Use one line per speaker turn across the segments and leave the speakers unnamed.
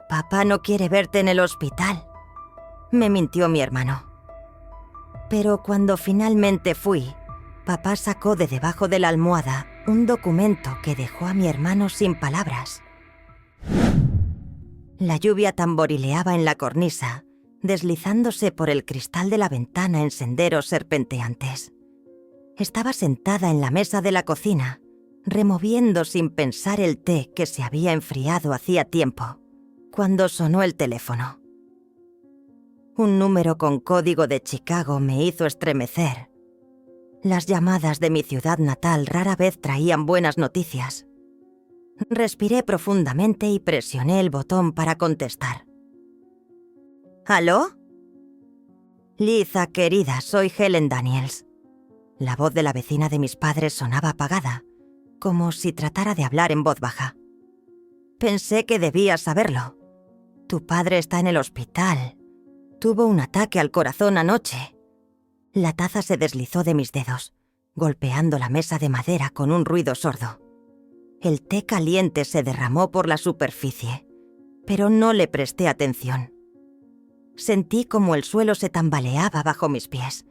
Papá no quiere verte en el hospital, me mintió mi hermano. Pero cuando finalmente fui, papá sacó de debajo de la almohada un documento que dejó a mi hermano sin palabras. La lluvia tamborileaba en la cornisa, deslizándose por el cristal de la ventana en senderos serpenteantes. Estaba sentada en la mesa de la cocina, removiendo sin pensar el té que se había enfriado hacía tiempo, cuando sonó el teléfono. Un número con código de Chicago me hizo estremecer. Las llamadas de mi ciudad natal rara vez traían buenas noticias. Respiré profundamente y presioné el botón para contestar. ¿Aló? Liza, querida, soy Helen Daniels. La voz de la vecina de mis padres sonaba apagada, como si tratara de hablar en voz baja. Pensé que debías saberlo. Tu padre está en el hospital. Tuvo un ataque al corazón anoche. La taza se deslizó de mis dedos, golpeando la mesa de madera con un ruido sordo. El té caliente se derramó por la superficie, pero no le presté atención. Sentí como el suelo se tambaleaba bajo mis pies.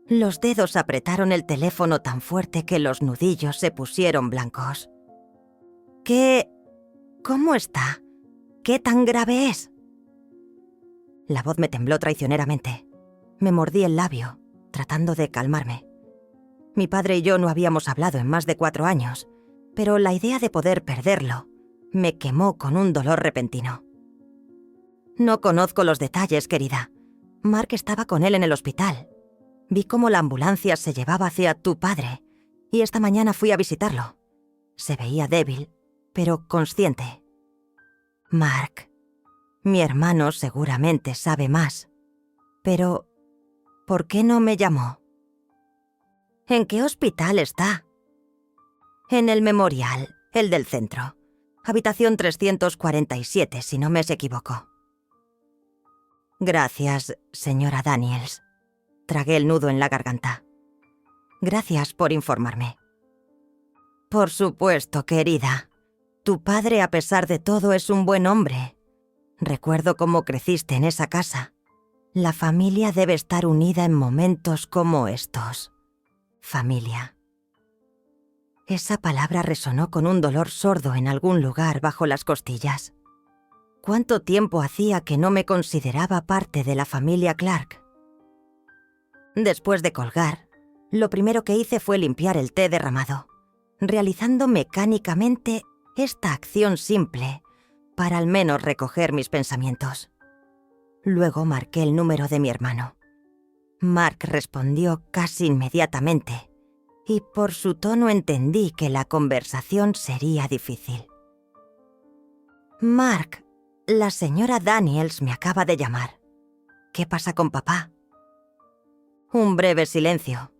Los dedos apretaron el teléfono tan fuerte que los nudillos se pusieron blancos. ¿Cómo está? ¿Qué tan grave es? La voz me tembló traicioneramente. Me mordí el labio, tratando de calmarme. Mi padre y yo no habíamos hablado en más de 4 años, pero la idea de poder perderlo me quemó con un dolor repentino. No conozco los detalles, querida. Mark estaba con él en el hospital. Vi cómo la ambulancia se llevaba hacia tu padre, y esta mañana fui a visitarlo. Se veía débil, pero consciente. Mark, mi hermano seguramente sabe más. Pero, ¿por qué no me llamó? ¿En qué hospital está? En el Memorial, el del centro. Habitación 347, si no me equivoco. Gracias, señora Daniels. Tragué el nudo en la garganta. Gracias por informarme. Por supuesto, querida. Tu padre, a pesar de todo, es un buen hombre. Recuerdo cómo creciste en esa casa. La familia debe estar unida en momentos como estos. Familia. Esa palabra resonó con un dolor sordo en algún lugar bajo las costillas. ¿Cuánto tiempo hacía que no me consideraba parte de la familia Clark? Después de colgar, lo primero que hice fue limpiar el té derramado, realizando mecánicamente esta acción simple para al menos recoger mis pensamientos. Luego marqué el número de mi hermano. Mark respondió casi inmediatamente, y por su tono entendí que la conversación sería difícil. Mark, la señora Daniels me acaba de llamar. ¿Qué pasa con papá? Un breve silencio,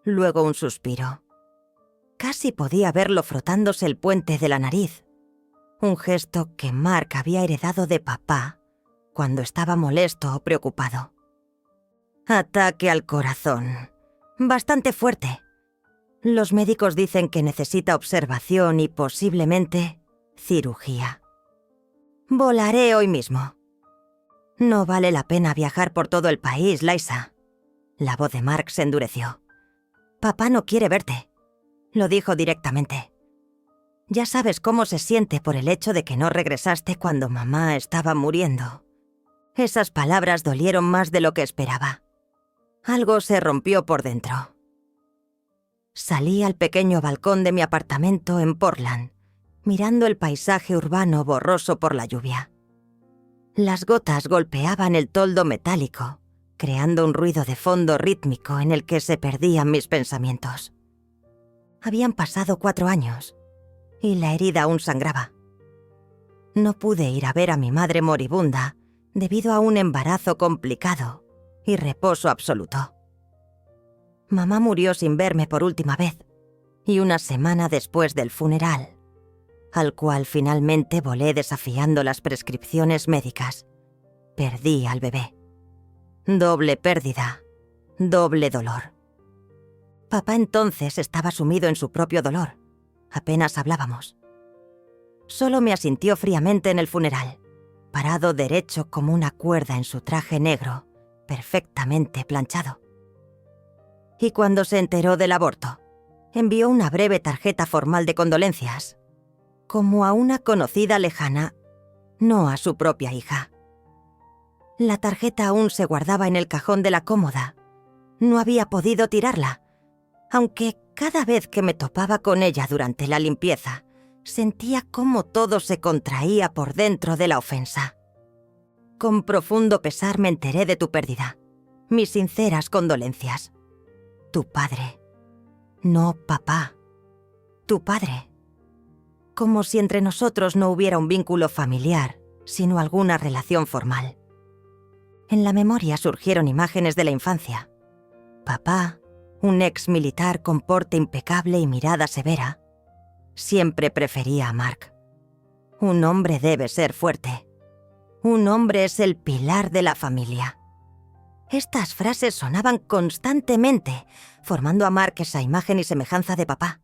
luego un suspiro. Casi podía verlo frotándose el puente de la nariz, un gesto que Mark había heredado de papá cuando estaba molesto o preocupado. Ataque al corazón. Bastante fuerte. Los médicos dicen que necesita observación y posiblemente cirugía. Volaré hoy mismo. No vale la pena viajar por todo el país, Liza. La voz de Mark se endureció. Papá no quiere verte. Lo dijo directamente. Ya sabes cómo se siente por el hecho de que no regresaste cuando mamá estaba muriendo. Esas palabras dolieron más de lo que esperaba. Algo se rompió por dentro. Salí al pequeño balcón de mi apartamento en Portland, mirando el paisaje urbano borroso por la lluvia. Las gotas golpeaban el toldo metálico, creando un ruido de fondo rítmico en el que se perdían mis pensamientos. Habían pasado 4 años, y la herida aún sangraba. No pude ir a ver a mi madre moribunda debido a un embarazo complicado y reposo absoluto. Mamá murió sin verme por última vez, y una semana después del funeral, al cual finalmente volé desafiando las prescripciones médicas, perdí al bebé. Doble pérdida, doble dolor. Papá entonces estaba sumido en su propio dolor. Apenas hablábamos. Solo me asintió fríamente en el funeral. parado derecho como una cuerda en su traje negro, perfectamente planchado. Y cuando se enteró del aborto, envió una breve tarjeta formal de condolencias, como a una conocida lejana, no a su propia hija. La tarjeta aún se guardaba en el cajón de la cómoda. No había podido tirarla, aunque cada vez que me topaba con ella durante la limpieza, sentía cómo todo se contraía por dentro de la ofensa. Con profundo pesar me enteré de tu pérdida. Mis sinceras condolencias. Tu padre. No papá. Tu padre. Como si entre nosotros no hubiera un vínculo familiar, sino alguna relación formal. En la memoria surgieron imágenes de la infancia. Papá, un ex militar con porte impecable y mirada severa. Siempre prefería a Mark. Un hombre debe ser fuerte. Un hombre es el pilar de la familia. Estas frases sonaban constantemente, formando a Mark esa imagen y semejanza de papá.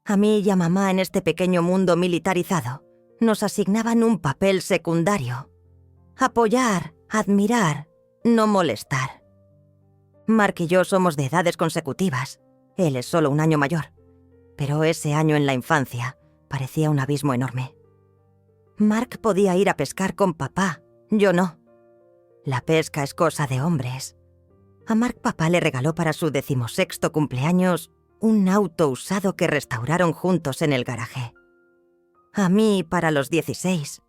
A mí y a mamá en este pequeño mundo militarizado nos asignaban un papel secundario. Apoyar, admirar, no molestar. Mark y yo somos de edades consecutivas. Él es solo un año mayor. Pero ese año en la infancia parecía un abismo enorme. Mark podía ir a pescar con papá, yo no. La pesca es cosa de hombres. A Mark papá le regaló para su 16º cumpleaños un auto usado que restauraron juntos en el garaje. A mí, para los 16,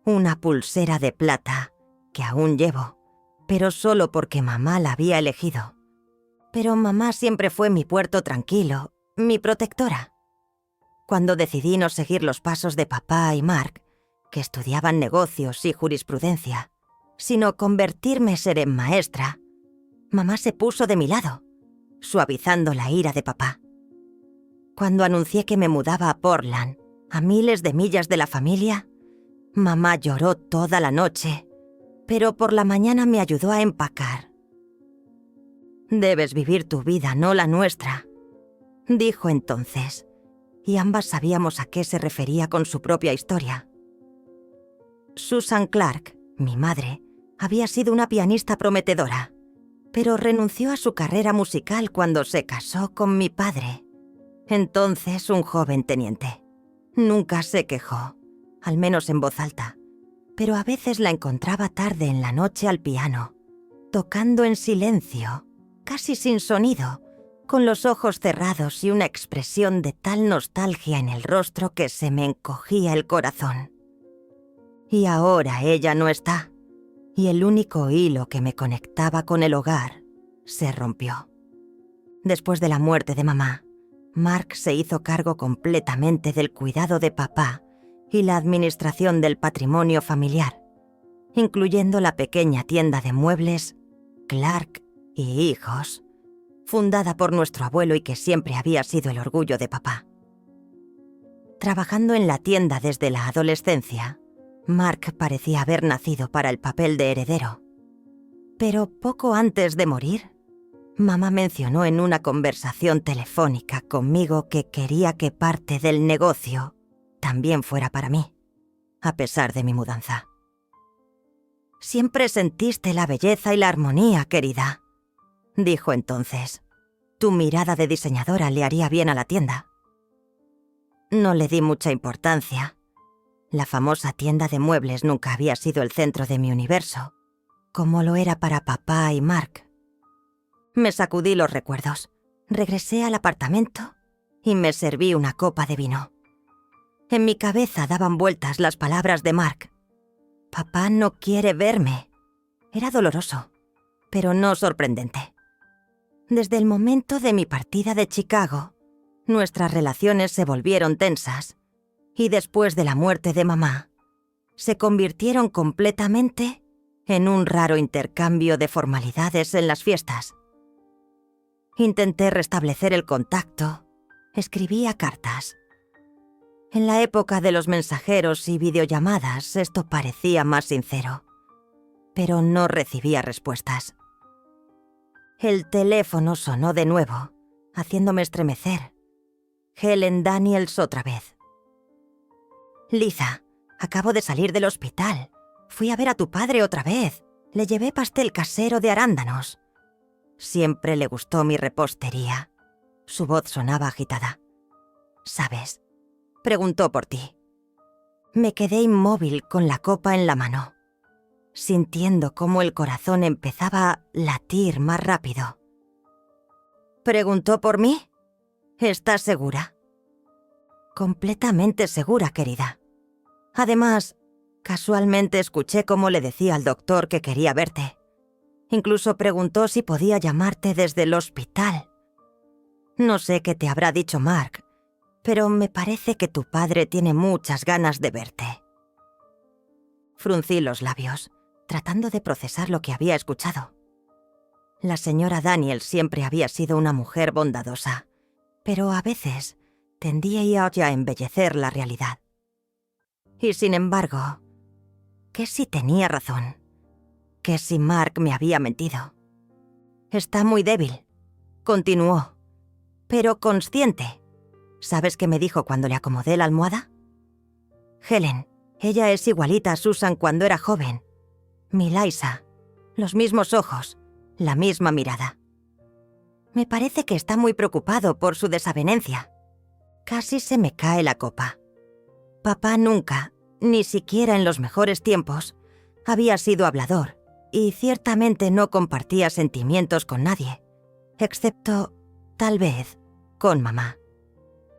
una pulsera de plata que aún llevo, pero solo porque mamá la había elegido. Pero mamá siempre fue mi puerto tranquilo, mi protectora. Cuando decidí no seguir los pasos de papá y Mark, que estudiaban negocios y jurisprudencia, sino convertirme en maestra, mamá se puso de mi lado, suavizando la ira de papá. Cuando anuncié que me mudaba a Portland, a miles de millas de la familia, mamá lloró toda la noche, pero por la mañana me ayudó a empacar. «Debes vivir tu vida, no la nuestra», dijo entonces, y ambas sabíamos a qué se refería con su propia historia. Susan Clark, mi madre, había sido una pianista prometedora, pero renunció a su carrera musical cuando se casó con mi padre, entonces un joven teniente. Nunca se quejó, al menos en voz alta, pero a veces la encontraba tarde en la noche al piano, tocando en silencio, casi sin sonido, con los ojos cerrados y una expresión de tal nostalgia en el rostro que se me encogía el corazón. Y ahora ella no está, y el único hilo que me conectaba con el hogar se rompió. Después de la muerte de mamá, Mark se hizo cargo completamente del cuidado de papá y la administración del patrimonio familiar, incluyendo la pequeña tienda de muebles Clark y Hijos, fundada por nuestro abuelo y que siempre había sido el orgullo de papá. Trabajando en la tienda desde la adolescencia, Mark parecía haber nacido para el papel de heredero. Pero poco antes de morir, mamá mencionó en una conversación telefónica conmigo que quería que parte del negocio también fuera para mí, a pesar de mi mudanza. «Siempre sentiste la belleza y la armonía, querida», dijo entonces. «Tu mirada de diseñadora le haría bien a la tienda». No le di mucha importancia. La famosa tienda de muebles nunca había sido el centro de mi universo, como lo era para papá y Mark. Me sacudí los recuerdos, regresé al apartamento y me serví una copa de vino. En mi cabeza daban vueltas las palabras de Mark. «Papá no quiere verme». Era doloroso, pero no sorprendente. Desde el momento de mi partida de Chicago, nuestras relaciones se volvieron tensas y después de la muerte de mamá, se convirtieron completamente en un raro intercambio de formalidades en las fiestas. Intenté restablecer el contacto, escribía cartas. En la época de los mensajeros y videollamadas esto parecía más sincero, pero no recibía respuestas. El teléfono sonó de nuevo, haciéndome estremecer. Helen Daniels otra vez. «Liza, Acabo de salir del hospital. Fui a ver a tu padre otra vez. Le llevé pastel casero de arándanos. Siempre le gustó mi repostería. Su voz sonaba agitada. ¿Sabes? Preguntó por ti. Me quedé inmóvil con la copa en la mano, sintiendo cómo el corazón empezaba a latir más rápido. ¿Preguntó por mí? ¿Estás segura? Completamente segura, querida. Además, casualmente escuché cómo le decía al doctor que quería verte. Incluso preguntó si podía llamarte desde el hospital. No sé qué te habrá dicho Mark, pero me parece que tu padre tiene muchas ganas de verte. Fruncí los labios, tratando de procesar lo que había escuchado. La señora Daniels siempre había sido una mujer bondadosa, pero a veces tendía a embellecer la realidad. Y sin embargo, ¿qué si tenía razón? ¿Qué si Mark me había mentido? Está muy débil, continuó, pero consciente. ¿Sabes qué me dijo cuando le acomodé la almohada? Helen, ella es igualita a Susan cuando era joven. Mi Liza, los mismos ojos, la misma mirada. Me parece que está muy preocupado por su desavenencia. Casi se me cae la copa. Papá nunca, ni siquiera en los mejores tiempos, había sido hablador y ciertamente no compartía sentimientos con nadie, excepto, tal vez, con mamá.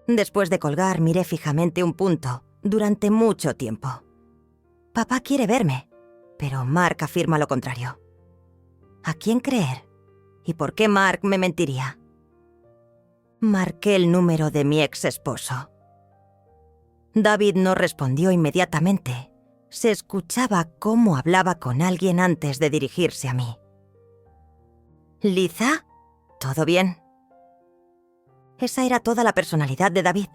Después de colgar, miré fijamente un punto durante mucho tiempo. Papá quiere verme, pero Mark afirma lo contrario. ¿A quién creer? ¿Y por qué Mark me mentiría? Marqué el número de mi ex esposo. David no respondió inmediatamente. Se escuchaba cómo hablaba con alguien antes de dirigirse a mí. ¿Liza? ¿Todo bien? Esa era toda la personalidad de David,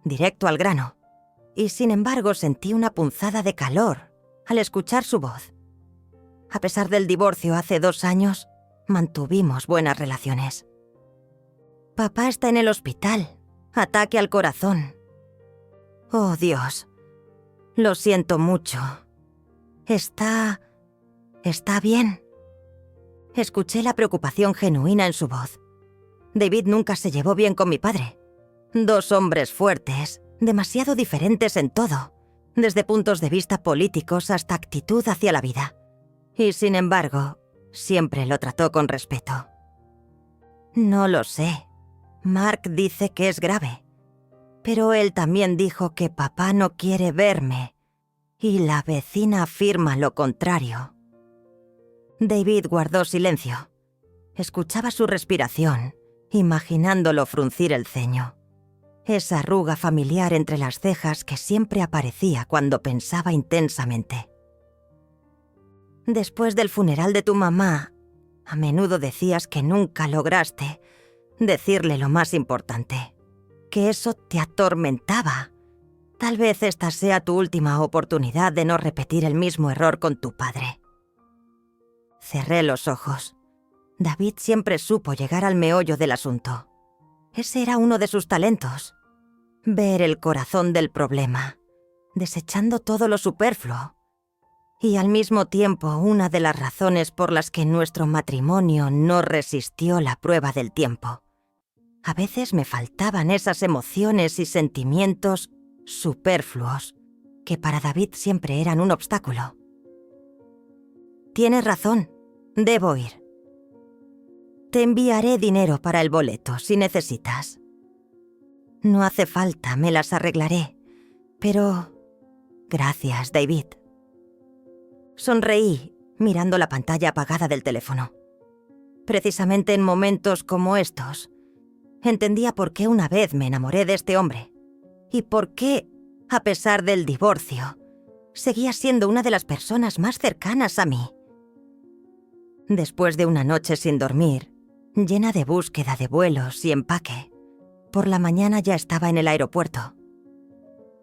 directo al grano. Y sin embargo sentí una punzada de calor al escuchar su voz. A pesar del divorcio hace 2 años, mantuvimos buenas relaciones. Papá está en el hospital. Ataque al corazón. Oh, Dios. Lo siento mucho. ¿Está bien? Escuché la preocupación genuina en su voz. David nunca se llevó bien con mi padre. 2 hombres fuertes, demasiado diferentes en todo, desde puntos de vista políticos hasta actitud hacia la vida. Y sin embargo, siempre lo trató con respeto. No lo sé. Mark dice que es grave. Pero él también dijo que papá no quiere verme. Y la vecina afirma lo contrario. David guardó silencio. Escuchaba su respiración, imaginándolo fruncir el ceño. Esa arruga familiar entre las cejas que siempre aparecía cuando pensaba intensamente. Después del funeral de tu mamá, a menudo decías que nunca lograste decirle lo más importante, que eso te atormentaba. Tal vez esta sea tu última oportunidad de no repetir el mismo error con tu padre. Cerré los ojos. David siempre supo llegar al meollo del asunto. Ese era uno de sus talentos. Ver el corazón del problema, desechando todo lo superfluo. Y al mismo tiempo una de las razones por las que nuestro matrimonio no resistió la prueba del tiempo. A veces me faltaban esas emociones y sentimientos superfluos que para David siempre eran un obstáculo. Tienes razón, debo ir. Te enviaré dinero para el boleto si necesitas. No hace falta, me las arreglaré. Pero... Gracias, David. Sonreí, mirando la pantalla apagada del teléfono. Precisamente en momentos como estos, entendía por qué una vez me enamoré de este hombre. Y por qué, a pesar del divorcio, seguía siendo una de las personas más cercanas a mí. Después de una noche sin dormir, llena de búsqueda de vuelos y empaque, por la mañana ya estaba en el aeropuerto.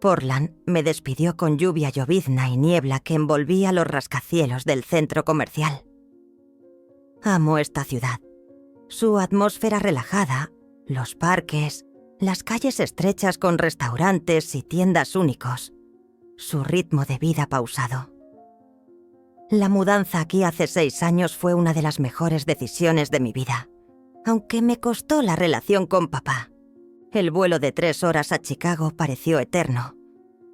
Portland me despidió con lluvia llovizna y niebla que envolvía los rascacielos del centro comercial. Amo esta ciudad. Su atmósfera relajada, los parques, las calles estrechas con restaurantes y tiendas únicos. su ritmo de vida pausado. La mudanza aquí hace 6 años fue una de las mejores decisiones de mi vida, aunque me costó la relación con papá. El vuelo de 3 horas a Chicago pareció eterno.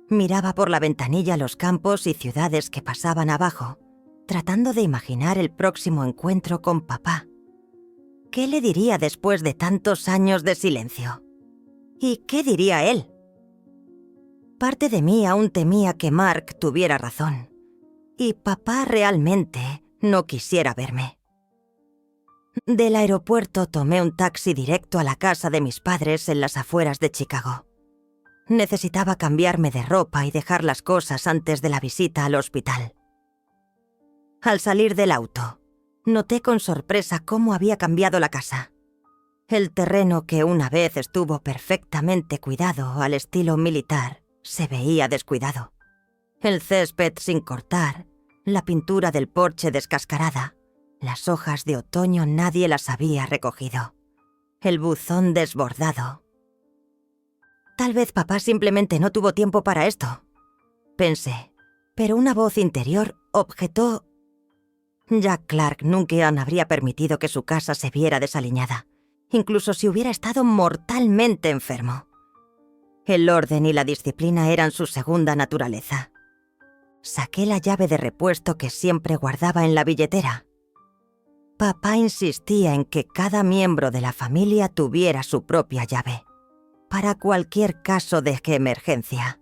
Miraba por la ventanilla los campos y ciudades que pasaban abajo, tratando de imaginar el próximo encuentro con papá. ¿Qué le diría después de tantos años de silencio? ¿Y qué diría él? Parte de mí aún temía que Mark tuviera razón y papá realmente no quisiera verme. Del aeropuerto tomé un taxi directo a la casa de mis padres en las afueras de Chicago. Necesitaba cambiarme de ropa y dejar las cosas antes de la visita al hospital. Al salir del auto, noté con sorpresa cómo había cambiado la casa. El terreno que una vez estuvo perfectamente cuidado al estilo militar se veía descuidado. El césped sin cortar, la pintura del porche descascarada, las hojas de otoño nadie las había recogido, el buzón desbordado. Tal vez papá simplemente no tuvo tiempo para esto, pensé, pero una voz interior objetó. Jack Clark nunca habría permitido que su casa se viera desaliñada, incluso si hubiera estado mortalmente enfermo. El orden y la disciplina eran su segunda naturaleza. Saqué la llave de repuesto que siempre guardaba en la billetera. Papá insistía en que cada miembro de la familia tuviera su propia llave, para cualquier caso de emergencia.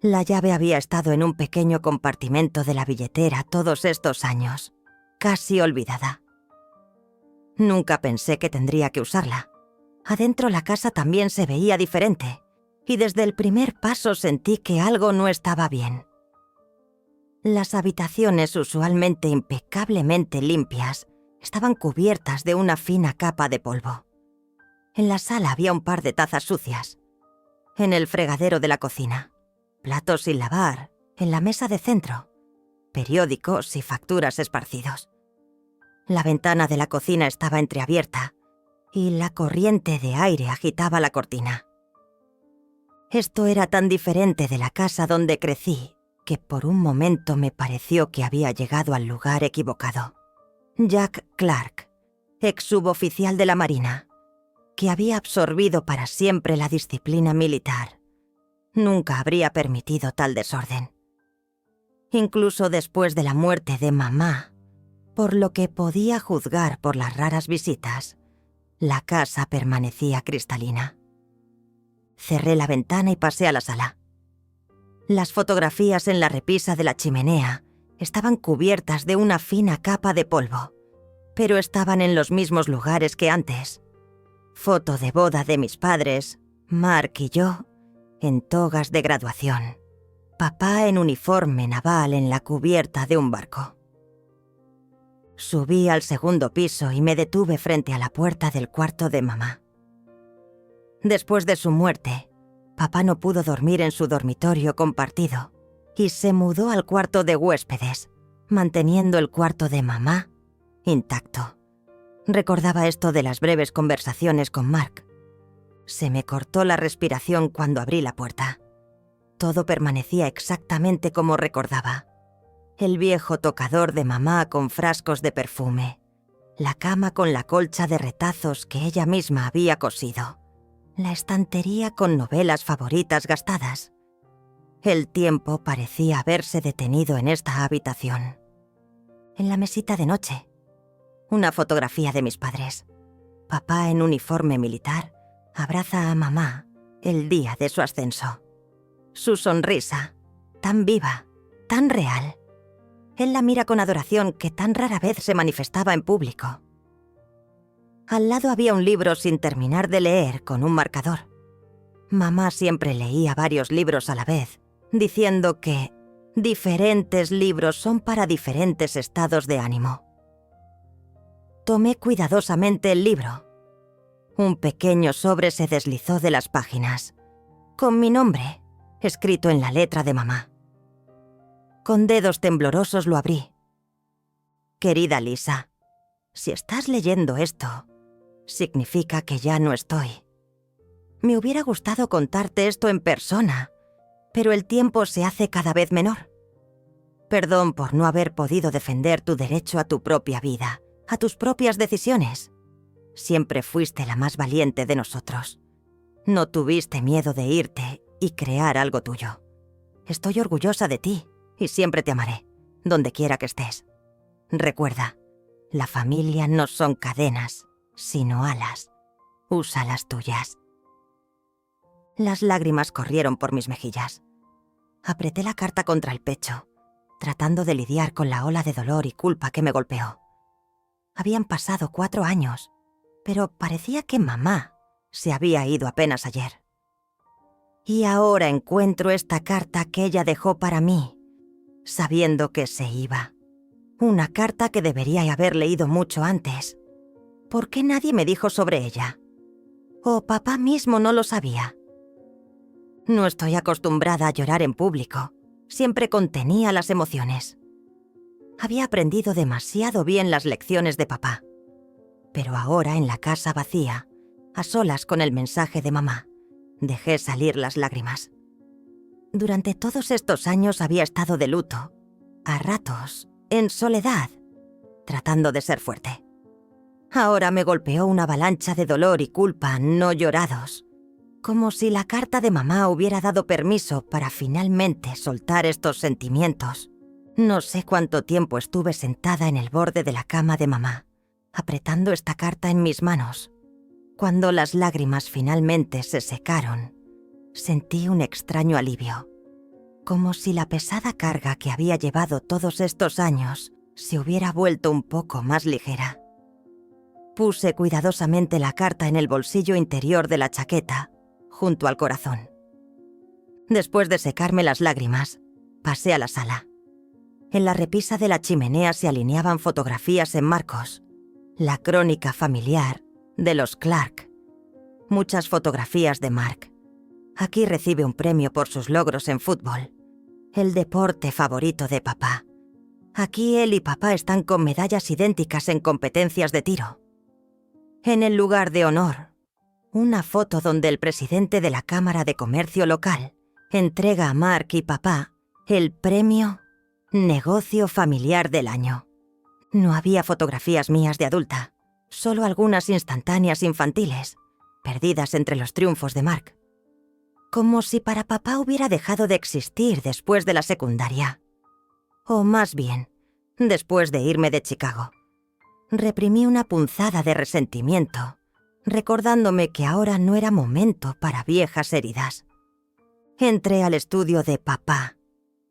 La llave había estado en un pequeño compartimento de la billetera todos estos años, casi olvidada. Nunca pensé que tendría que usarla. Adentro la casa también se veía diferente, y desde el primer paso sentí que algo no estaba bien. Las habitaciones, usualmente impecablemente limpias, estaban cubiertas de una fina capa de polvo. En la sala había un par de tazas sucias. En el fregadero de la cocina, platos sin lavar, en la mesa de centro, periódicos y facturas esparcidos. La ventana de la cocina estaba entreabierta y la corriente de aire agitaba la cortina. Esto era tan diferente de la casa donde crecí que por un momento me pareció que había llegado al lugar equivocado. Jack Clark, ex suboficial de la Marina, que había absorbido para siempre la disciplina militar, nunca habría permitido tal desorden. Incluso después de la muerte de mamá, por lo que podía juzgar por las raras visitas, la casa permanecía cristalina. Cerré la ventana y pasé a la sala. Las fotografías en la repisa de la chimenea estaban cubiertas de una fina capa de polvo, pero estaban en los mismos lugares que antes. Foto de boda de mis padres, Mark y yo, en togas de graduación. Papá en uniforme naval en la cubierta de un barco. Subí al segundo piso y me detuve frente a la puerta del cuarto de mamá. Después de su muerte, papá no pudo dormir en su dormitorio compartido y se mudó al cuarto de huéspedes, manteniendo el cuarto de mamá intacto. Recordaba esto de las breves conversaciones con Mark. Se me cortó la respiración cuando abrí la puerta. Todo permanecía exactamente como recordaba. El viejo tocador de mamá con frascos de perfume, la cama con la colcha de retazos que ella misma había cosido, la estantería con novelas favoritas gastadas. El tiempo parecía haberse detenido en esta habitación. En la mesita de noche, una fotografía de mis padres. Papá en uniforme militar abraza a mamá el día de su ascenso. Su sonrisa, tan viva, tan real. Él la mira con adoración que tan rara vez se manifestaba en público. Al lado había un libro sin terminar de leer con un marcador. Mamá siempre leía varios libros a la vez, diciendo que diferentes libros son para diferentes estados de ánimo. Tomé cuidadosamente el libro. Un pequeño sobre se deslizó de las páginas, con mi nombre, escrito en la letra de mamá. Con dedos temblorosos lo abrí. Querida Lisa, si estás leyendo esto, significa que ya no estoy. Me hubiera gustado contarte esto en persona, pero el tiempo se hace cada vez menor. Perdón por no haber podido defender tu derecho a tu propia vida, a tus propias decisiones. Siempre fuiste la más valiente de nosotros. No tuviste miedo de irte y crear algo tuyo. Estoy orgullosa de ti y siempre te amaré, donde quiera que estés. Recuerda, la familia no son cadenas, sino alas. Usa las tuyas. Las lágrimas corrieron por mis mejillas. Apreté la carta contra el pecho, tratando de lidiar con la ola de dolor y culpa que me golpeó. Habían pasado 4 años, pero parecía que mamá se había ido apenas ayer. Y ahora encuentro esta carta que ella dejó para mí, sabiendo que se iba. Una carta que debería haber leído mucho antes. ¿Por qué nadie me dijo sobre ella? ¿O papá mismo no lo sabía? No estoy acostumbrada a llorar en público. Siempre contenía las emociones. Había aprendido demasiado bien las lecciones de papá. Pero ahora, en la casa vacía, a solas con el mensaje de mamá, dejé salir las lágrimas. Durante todos estos años había estado de luto, a ratos, en soledad, tratando de ser fuerte. Ahora me golpeó una avalancha de dolor y culpa no llorados, como si la carta de mamá hubiera dado permiso para finalmente soltar estos sentimientos. No sé cuánto tiempo estuve sentada en el borde de la cama de mamá, apretando esta carta en mis manos. Cuando las lágrimas finalmente se secaron, sentí un extraño alivio, como si la pesada carga que había llevado todos estos años se hubiera vuelto un poco más ligera. Puse cuidadosamente la carta en el bolsillo interior de la chaqueta, junto al corazón. Después de secarme las lágrimas, pasé a la sala. En la repisa de la chimenea se alineaban fotografías en marcos, la crónica familiar de los Clark. Muchas fotografías de Mark. Aquí recibe un premio por sus logros en fútbol, el deporte favorito de papá. Aquí él y papá están con medallas idénticas en competencias de tiro. En el lugar de honor, una foto donde el presidente de la Cámara de Comercio local entrega a Mark y papá el premio Negocio Familiar del Año. No había fotografías mías de adulta, solo algunas instantáneas infantiles, perdidas entre los triunfos de Mark. Como si para papá hubiera dejado de existir después de la secundaria. O más bien, después de irme de Chicago. Reprimí una punzada de resentimiento, recordándome que ahora no era momento para viejas heridas. Entré al estudio de papá,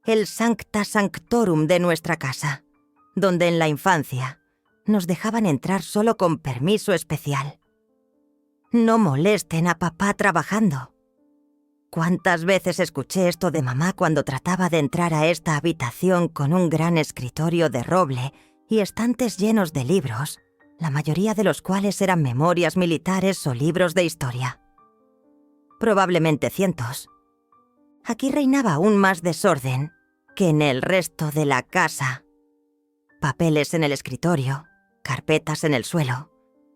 el sancta sanctorum de nuestra casa, donde en la infancia nos dejaban entrar solo con permiso especial. No molesten a papá trabajando. ¿Cuántas veces escuché esto de mamá cuando trataba de entrar a esta habitación con un gran escritorio de roble y estantes llenos de libros, la mayoría de los cuales eran memorias militares o libros de historia? Probablemente cientos. Aquí reinaba aún más desorden que en el resto de la casa. Papeles en el escritorio, carpetas en el suelo,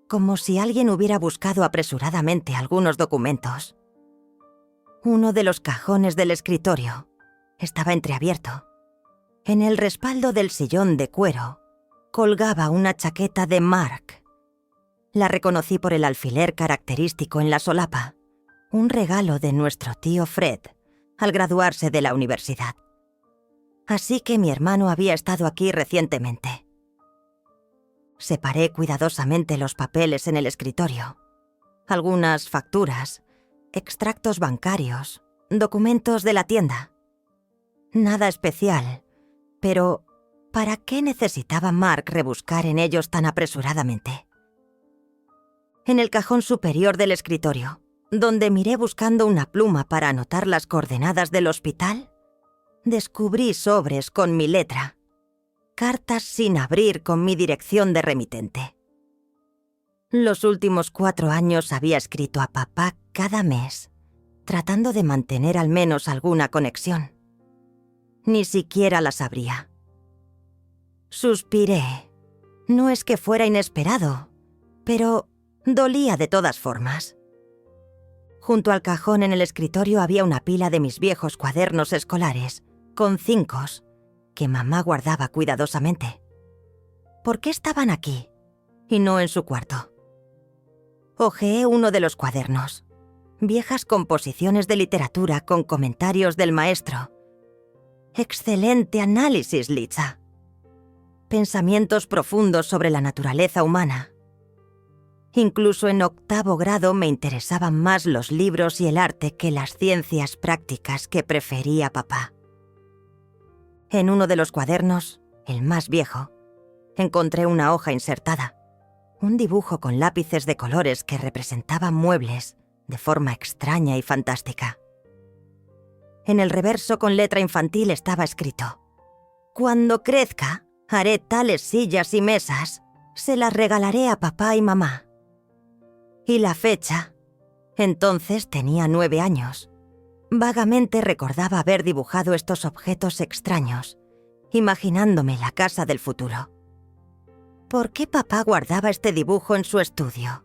como si alguien hubiera buscado apresuradamente algunos documentos. Uno de los cajones del escritorio estaba entreabierto. En el respaldo del sillón de cuero colgaba una chaqueta de Mark. La reconocí por el alfiler característico en la solapa, un regalo de nuestro tío Fred al graduarse de la universidad. Así que mi hermano había estado aquí recientemente. Separé cuidadosamente los papeles en el escritorio. Algunas facturas, extractos bancarios, documentos de la tienda. Nada especial, pero ¿para qué necesitaba Mark rebuscar en ellos tan apresuradamente? En el cajón superior del escritorio, donde miré buscando una pluma para anotar las coordenadas del hospital, descubrí sobres con mi letra, cartas sin abrir con mi dirección de remitente. Los últimos 4 años había escrito a papá cada mes, tratando de mantener al menos alguna conexión. Ni siquiera las abría. Suspiré. No es que fuera inesperado, pero dolía de todas formas. Junto al cajón en el escritorio había una pila de mis viejos cuadernos escolares, con cincos, que mamá guardaba cuidadosamente. ¿Por qué estaban aquí y no en su cuarto? Hojeé uno de los cuadernos. Viejas composiciones de literatura con comentarios del maestro. Excelente análisis, Liza. Pensamientos profundos sobre la naturaleza humana. Incluso en 8º grado me interesaban más los libros y el arte que las ciencias prácticas que prefería papá. En uno de los cuadernos, el más viejo, encontré una hoja insertada, un dibujo con lápices de colores que representaba muebles de forma extraña y fantástica. En el reverso con letra infantil estaba escrito: «Cuando crezca, haré tales sillas y mesas, se las regalaré a papá y mamá». Y la fecha, entonces tenía 9 años. Vagamente recordaba haber dibujado estos objetos extraños, imaginándome la casa del futuro. ¿Por qué papá guardaba este dibujo en su estudio?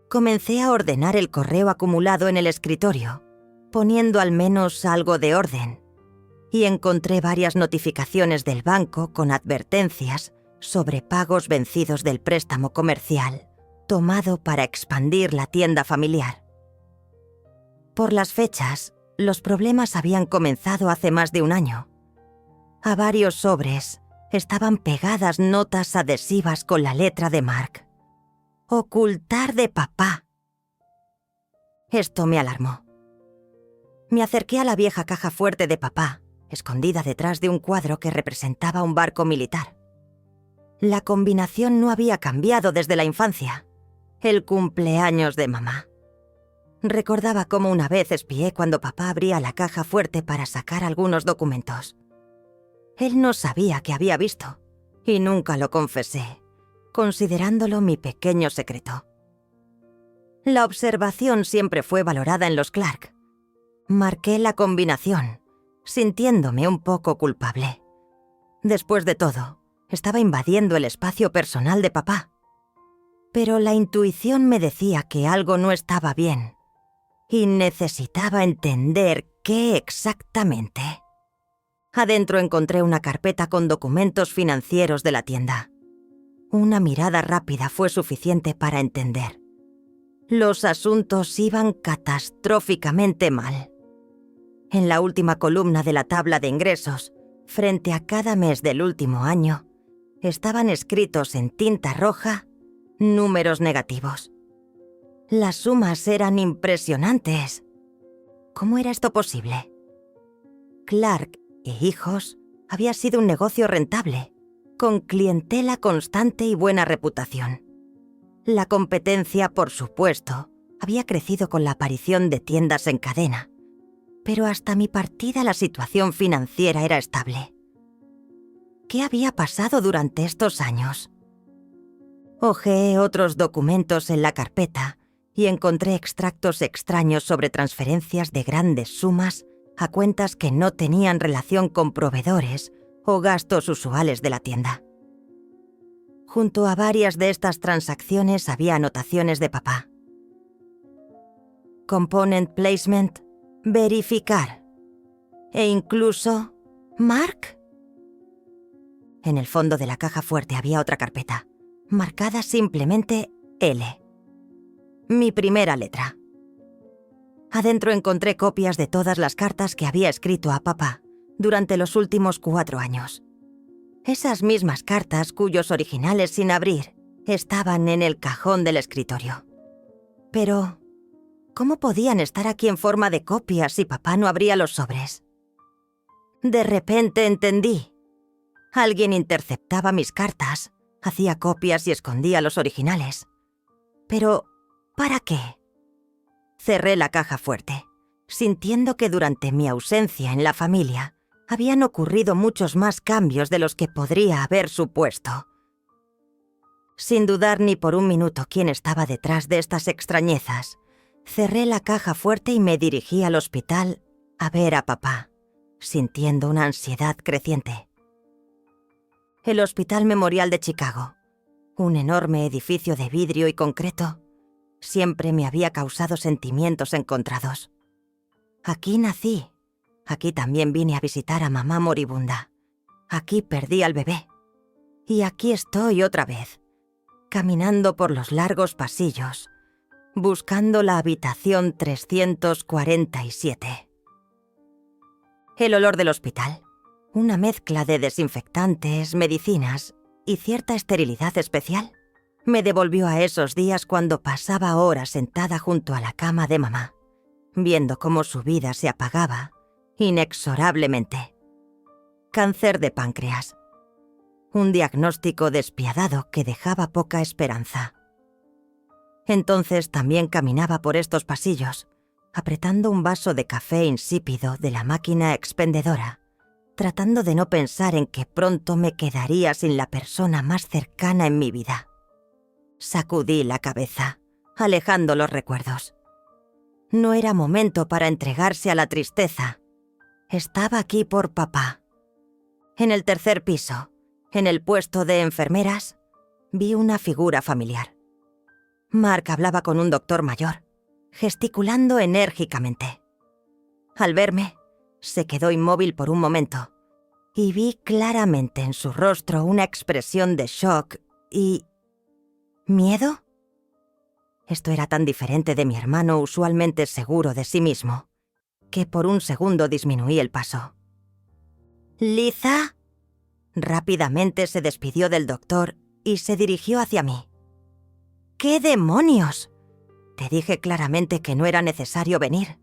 Comencé a ordenar el correo acumulado en el escritorio, poniendo al menos algo de orden, y encontré varias notificaciones del banco con advertencias sobre pagos vencidos del préstamo comercial tomado para expandir la tienda familiar. Por las fechas, los problemas habían comenzado hace más de un año. A varios sobres estaban pegadas notas adhesivas con la letra de Mark. «Ocultar de papá». Esto me alarmó. Me acerqué a la vieja caja fuerte de papá, escondida detrás de un cuadro que representaba un barco militar. La combinación no había cambiado desde la infancia. El cumpleaños de mamá. Recordaba cómo una vez espié cuando papá abría la caja fuerte para sacar algunos documentos. Él no sabía que había visto, y nunca lo confesé, considerándolo mi pequeño secreto. La observación siempre fue valorada en los Clark. Marqué la combinación, sintiéndome un poco culpable. Después de todo, estaba invadiendo el espacio personal de papá. Pero la intuición me decía que algo no estaba bien, y necesitaba entender qué exactamente. Adentro encontré una carpeta con documentos financieros de la tienda. Una mirada rápida fue suficiente para entender. Los asuntos iban catastróficamente mal. En la última columna de la tabla de ingresos, frente a cada mes del último año, estaban escritos en tinta roja números negativos. Las sumas eran impresionantes. ¿Cómo era esto posible? Clark e Hijos había sido un negocio rentable, con clientela constante y buena reputación. La competencia, por supuesto, había crecido con la aparición de tiendas en cadena, pero hasta mi partida la situación financiera era estable. ¿Qué había pasado durante estos años? Hojeé otros documentos en la carpeta y encontré extractos extraños sobre transferencias de grandes sumas a cuentas que no tenían relación con proveedores o gastos usuales de la tienda. Junto a varias de estas transacciones había anotaciones de papá. Component placement, verificar. E incluso, Mark. En el fondo de la caja fuerte había otra carpeta, marcada simplemente L. Mi primera letra. Adentro encontré copias de todas las cartas que había escrito a papá durante los últimos 4 años. Esas mismas cartas cuyos originales sin abrir estaban en el cajón del escritorio. Pero, ¿cómo podían estar aquí en forma de copias si papá no abría los sobres? De repente entendí. Alguien interceptaba mis cartas, hacía copias y escondía los originales. Pero, ¿para qué? Cerré la caja fuerte, sintiendo que durante mi ausencia en la familia habían ocurrido muchos más cambios de los que podría haber supuesto. Sin dudar ni por un minuto quién estaba detrás de estas extrañezas, cerré la caja fuerte y me dirigí al hospital a ver a papá, sintiendo una ansiedad creciente. El Hospital Memorial de Chicago, un enorme edificio de vidrio y concreto, siempre me había causado sentimientos encontrados. Aquí nací. Aquí también vine a visitar a mamá moribunda. Aquí perdí al bebé. Y aquí estoy otra vez, caminando por los largos pasillos, buscando la habitación 347. El olor del hospital, una mezcla de desinfectantes, medicinas y cierta esterilidad especial, me devolvió a esos días cuando pasaba horas sentada junto a la cama de mamá, viendo cómo su vida se apagaba inexorablemente. Cáncer de páncreas. Un diagnóstico despiadado que dejaba poca esperanza. Entonces también caminaba por estos pasillos, apretando un vaso de café insípido de la máquina expendedora, tratando de no pensar en que pronto me quedaría sin la persona más cercana en mi vida. Sacudí la cabeza, alejando los recuerdos. No era momento para entregarse a la tristeza. Estaba aquí por papá. En el tercer piso, en el puesto de enfermeras, vi una figura familiar. Mark hablaba con un doctor mayor, gesticulando enérgicamente. Al verme, se quedó inmóvil por un momento, y vi claramente en su rostro una expresión de shock y... ¿miedo? Esto era tan diferente de mi hermano usualmente seguro de sí mismo, que por un segundo disminuí el paso. «¿Liza?» Rápidamente se despidió del doctor y se dirigió hacia mí. «¿Qué demonios?» Te dije claramente que no era necesario venir.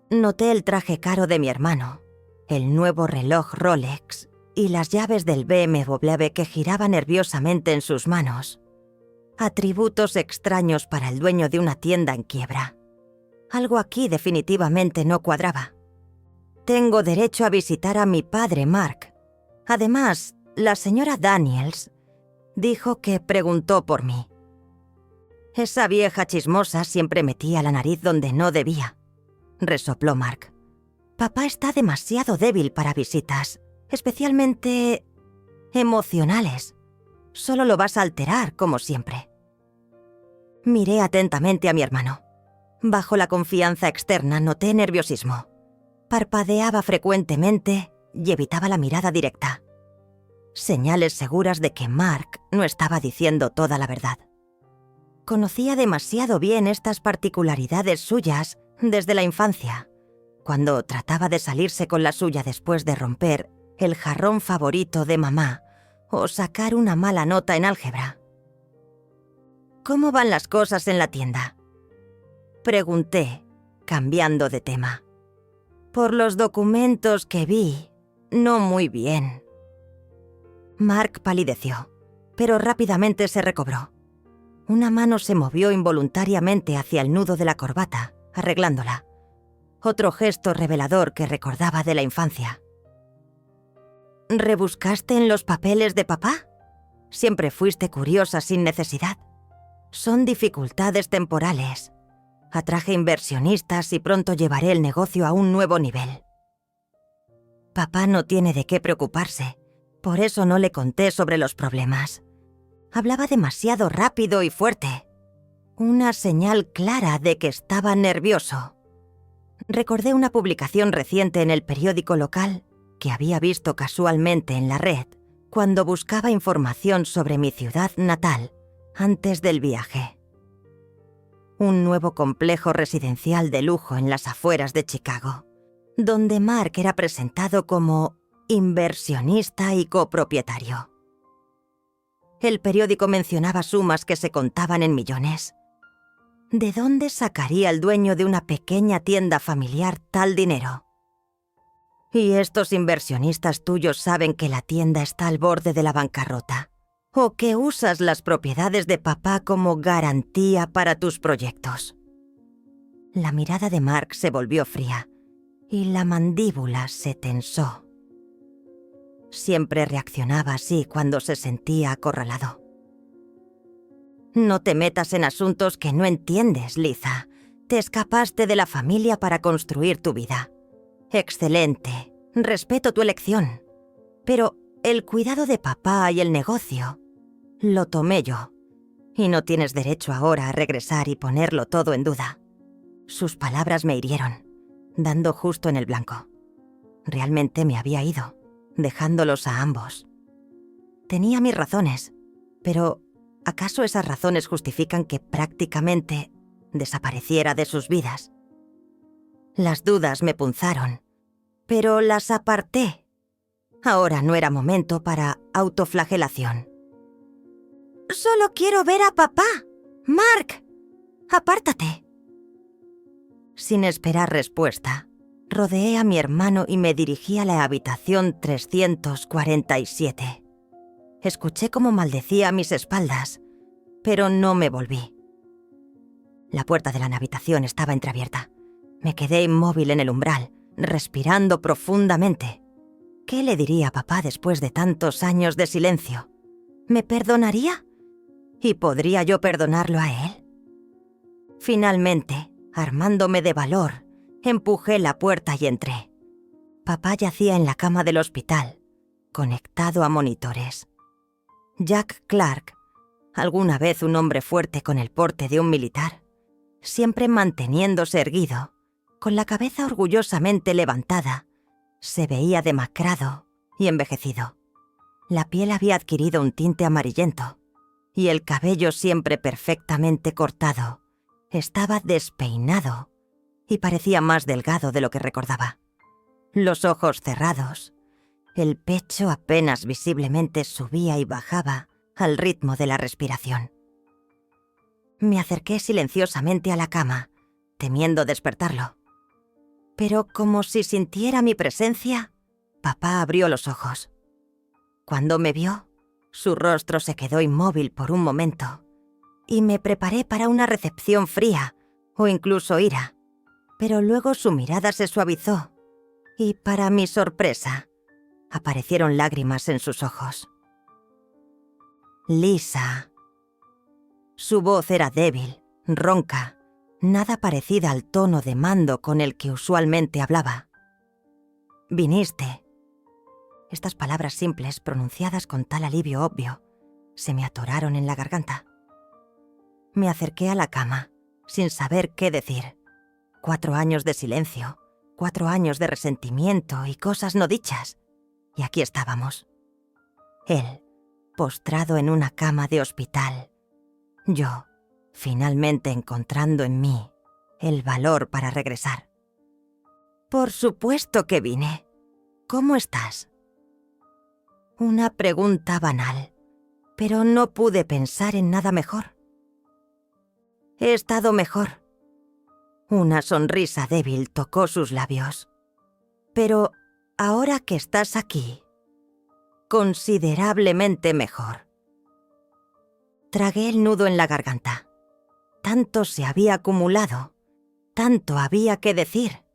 Noté el traje caro de mi hermano, el nuevo reloj Rolex y las llaves del BMW que giraba nerviosamente en sus manos. Atributos extraños para el dueño de una tienda en quiebra. Algo aquí definitivamente no cuadraba. Tengo derecho a visitar a mi padre, Mark. Además, la señora Daniels dijo que preguntó por mí. Esa vieja chismosa siempre metía la nariz donde no debía, resopló Mark. Papá está demasiado débil para visitas, especialmente emocionales. Solo lo vas a alterar, como siempre. Miré atentamente a mi hermano. Bajo la confianza externa noté nerviosismo. Parpadeaba frecuentemente y evitaba la mirada directa. Señales seguras de que Mark no estaba diciendo toda la verdad. Conocía demasiado bien estas particularidades suyas desde la infancia, cuando trataba de salirse con la suya después de romper el jarrón favorito de mamá o sacar una mala nota en álgebra. ¿Cómo van las cosas en la tienda?, pregunté, cambiando de tema. Por los documentos que vi, no muy bien. Mark palideció, pero rápidamente se recobró. Una mano se movió involuntariamente hacia el nudo de la corbata, arreglándola. Otro gesto revelador que recordaba de la infancia. ¿Rebuscaste en los papeles de papá? Siempre fuiste curiosa sin necesidad. Son dificultades temporales. Atraje inversionistas y pronto llevaré el negocio a un nuevo nivel. Papá no tiene de qué preocuparse, por eso no le conté sobre los problemas. Hablaba demasiado rápido y fuerte. Una señal clara de que estaba nervioso. Recordé una publicación reciente en el periódico local que había visto casualmente en la red cuando buscaba información sobre mi ciudad natal antes del viaje. Un nuevo complejo residencial de lujo en las afueras de Chicago, donde Mark era presentado como inversionista y copropietario. El periódico mencionaba sumas que se contaban en millones. ¿De dónde sacaría el dueño de una pequeña tienda familiar tal dinero? ¿Y estos inversionistas tuyos saben que la tienda está al borde de la bancarrota? ¿O que usas las propiedades de papá como garantía para tus proyectos? La mirada de Mark se volvió fría y la mandíbula se tensó. Siempre reaccionaba así cuando se sentía acorralado. No te metas en asuntos que no entiendes, Liza. Te escapaste de la familia para construir tu vida. Excelente. Respeto tu elección. Pero el cuidado de papá y el negocio lo tomé yo. Y no tienes derecho ahora a regresar y ponerlo todo en duda. Sus palabras me hirieron, dando justo en el blanco. Realmente me había ido, dejándolos a ambos. Tenía mis razones, pero ¿acaso esas razones justifican que prácticamente desapareciera de sus vidas? Las dudas me punzaron, pero las aparté. Ahora no era momento para autoflagelación. «Solo quiero ver a papá. Mark, apártate». Sin esperar respuesta, rodeé a mi hermano y me dirigí a la habitación 347. Escuché cómo maldecía a mis espaldas, pero no me volví. La puerta de la habitación estaba entreabierta. Me quedé inmóvil en el umbral, respirando profundamente. ¿Qué le diría a papá después de tantos años de silencio? ¿Me perdonaría? ¿Y podría yo perdonarlo a él? Finalmente, armándome de valor, empujé la puerta y entré. Papá yacía en la cama del hospital, conectado a monitores. Jack Clark, alguna vez un hombre fuerte con el porte de un militar, siempre manteniéndose erguido, con la cabeza orgullosamente levantada, se veía demacrado y envejecido. La piel había adquirido un tinte amarillento, y el cabello, siempre perfectamente cortado, estaba despeinado y parecía más delgado de lo que recordaba. Los ojos cerrados, el pecho apenas visiblemente subía y bajaba al ritmo de la respiración. Me acerqué silenciosamente a la cama, temiendo despertarlo. Pero como si sintiera mi presencia, papá abrió los ojos. Cuando me vio, su rostro se quedó inmóvil por un momento, y me preparé para una recepción fría o incluso ira. Pero luego su mirada se suavizó, y para mi sorpresa, aparecieron lágrimas en sus ojos. Lisa. Su voz era débil, ronca, nada parecida al tono de mando con el que usualmente hablaba. «Viniste». Estas palabras simples, pronunciadas con tal alivio obvio, se me atoraron en la garganta. Me acerqué a la cama, sin saber qué decir. 4 años de silencio, 4 años de resentimiento y cosas no dichas. Y aquí estábamos. Él, postrado en una cama de hospital. Yo, finalmente encontrando en mí el valor para regresar. «Por supuesto que vine. ¿Cómo estás?» Una pregunta banal, pero no pude pensar en nada mejor. «He estado mejor». Una sonrisa débil tocó sus labios. «Pero ahora que estás aquí, considerablemente mejor». Tragué el nudo en la garganta. Tanto se había acumulado, tanto había que decir,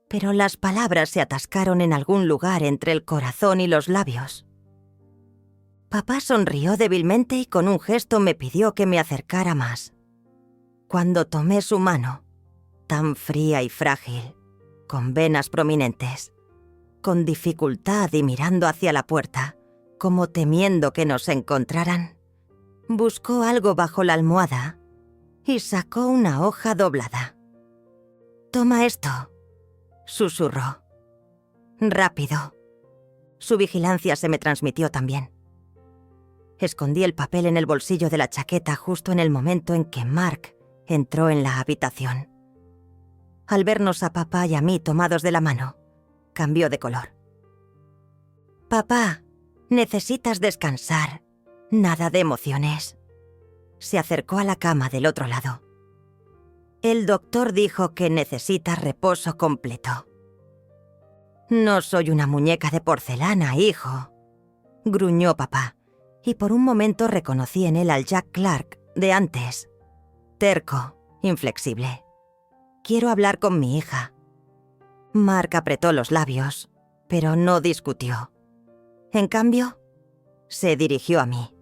pero las palabras se atascaron en algún lugar entre el corazón y los labios. Papá sonrió débilmente y con un gesto me pidió que me acercara más. Cuando tomé su mano, tan fría y frágil, con venas prominentes, con dificultad y mirando hacia la puerta, como temiendo que nos encontraran, buscó algo bajo la almohada y sacó una hoja doblada. «Toma esto», susurró. Rápido. Su vigilancia se me transmitió también. Escondí el papel en el bolsillo de la chaqueta justo en el momento en que Mark entró en la habitación. Al vernos a papá y a mí tomados de la mano, cambió de color. «Papá, necesitas descansar. Nada de emociones». Se acercó a la cama del otro lado. «El doctor dijo que necesitas reposo completo». «No soy una muñeca de porcelana, hijo», gruñó papá, y por un momento reconocí en él al Jack Clark de antes. Terco, inflexible. «Quiero hablar con mi hija». Mark apretó los labios, pero no discutió. En cambio, se dirigió a mí.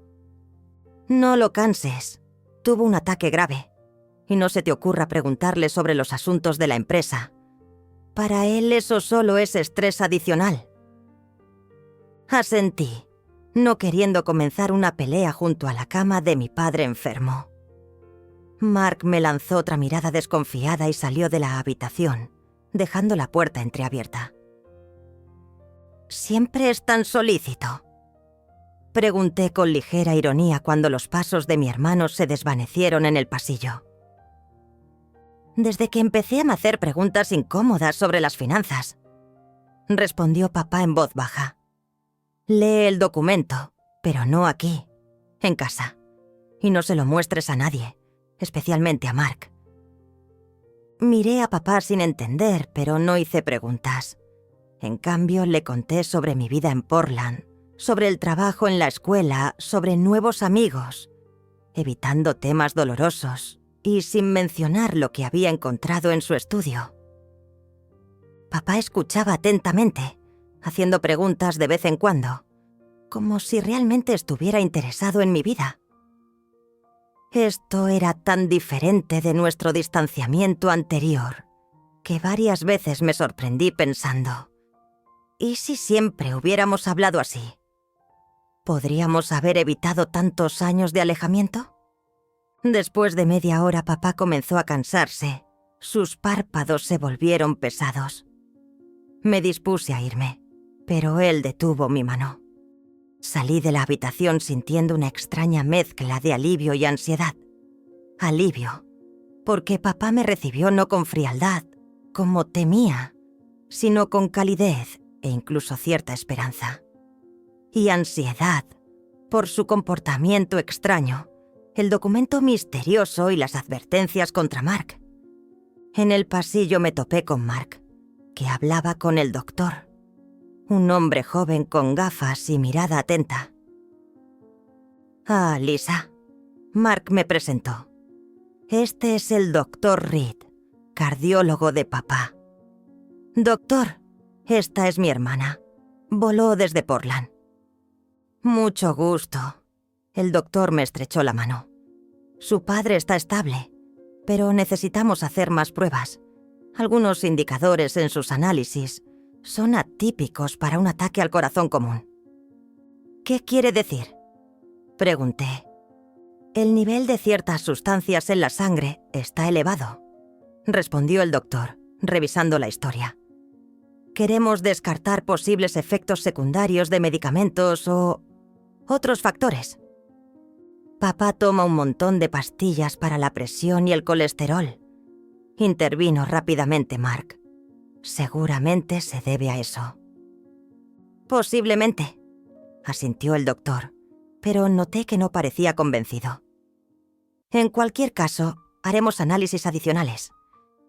«No lo canses. Tuvo un ataque grave. Y no se te ocurra preguntarle sobre los asuntos de la empresa. Para él eso solo es estrés adicional». Asentí. no queriendo comenzar una pelea junto a la cama de mi padre enfermo. Mark me lanzó otra mirada desconfiada y salió de la habitación, dejando la puerta entreabierta. «¿Siempre es tan solícito?», pregunté con ligera ironía cuando los pasos de mi hermano se desvanecieron en el pasillo. «Desde que empecé a me hacer preguntas incómodas sobre las finanzas», respondió papá en voz baja. «Lee el documento, pero no aquí, en casa. Y no se lo muestres a nadie, especialmente a Mark». Miré a papá sin entender, pero no hice preguntas. En cambio, le conté sobre mi vida en Portland, sobre el trabajo en la escuela, sobre nuevos amigos, evitando temas dolorosos y sin mencionar lo que había encontrado en su estudio. Papá escuchaba atentamente, haciendo preguntas de vez en cuando, como si realmente estuviera interesado en mi vida. Esto era tan diferente de nuestro distanciamiento anterior, que varias veces me sorprendí pensando, ¿y si siempre hubiéramos hablado así? ¿Podríamos haber evitado tantos años de alejamiento? Después de media hora, papá comenzó a cansarse. Sus párpados se volvieron pesados. Me dispuse a irme, pero él detuvo mi mano. Salí de la habitación sintiendo una extraña mezcla de alivio y ansiedad. Alivio, porque papá me recibió no con frialdad, como temía, sino con calidez e incluso cierta esperanza. Y ansiedad, por su comportamiento extraño, el documento misterioso y las advertencias contra Mark. En el pasillo me topé con Mark, que hablaba con el doctor, un hombre joven con gafas y mirada atenta. «Ah, Lisa», Mark me presentó. «Este es el doctor Reed, cardiólogo de papá. Doctor, esta es mi hermana. Voló desde Portland». «Mucho gusto». El doctor me estrechó la mano. «Su padre está estable, pero necesitamos hacer más pruebas. Algunos indicadores en sus análisis son atípicos para un ataque al corazón común». «¿Qué quiere decir?», pregunté. «El nivel de ciertas sustancias en la sangre está elevado», respondió el doctor, revisando la historia. «Queremos descartar posibles efectos secundarios de medicamentos o otros factores». «Papá toma un montón de pastillas para la presión y el colesterol», intervino rápidamente Mark. «Seguramente se debe a eso». «Posiblemente», asintió el doctor, pero noté que no parecía convencido. «En cualquier caso, haremos análisis adicionales,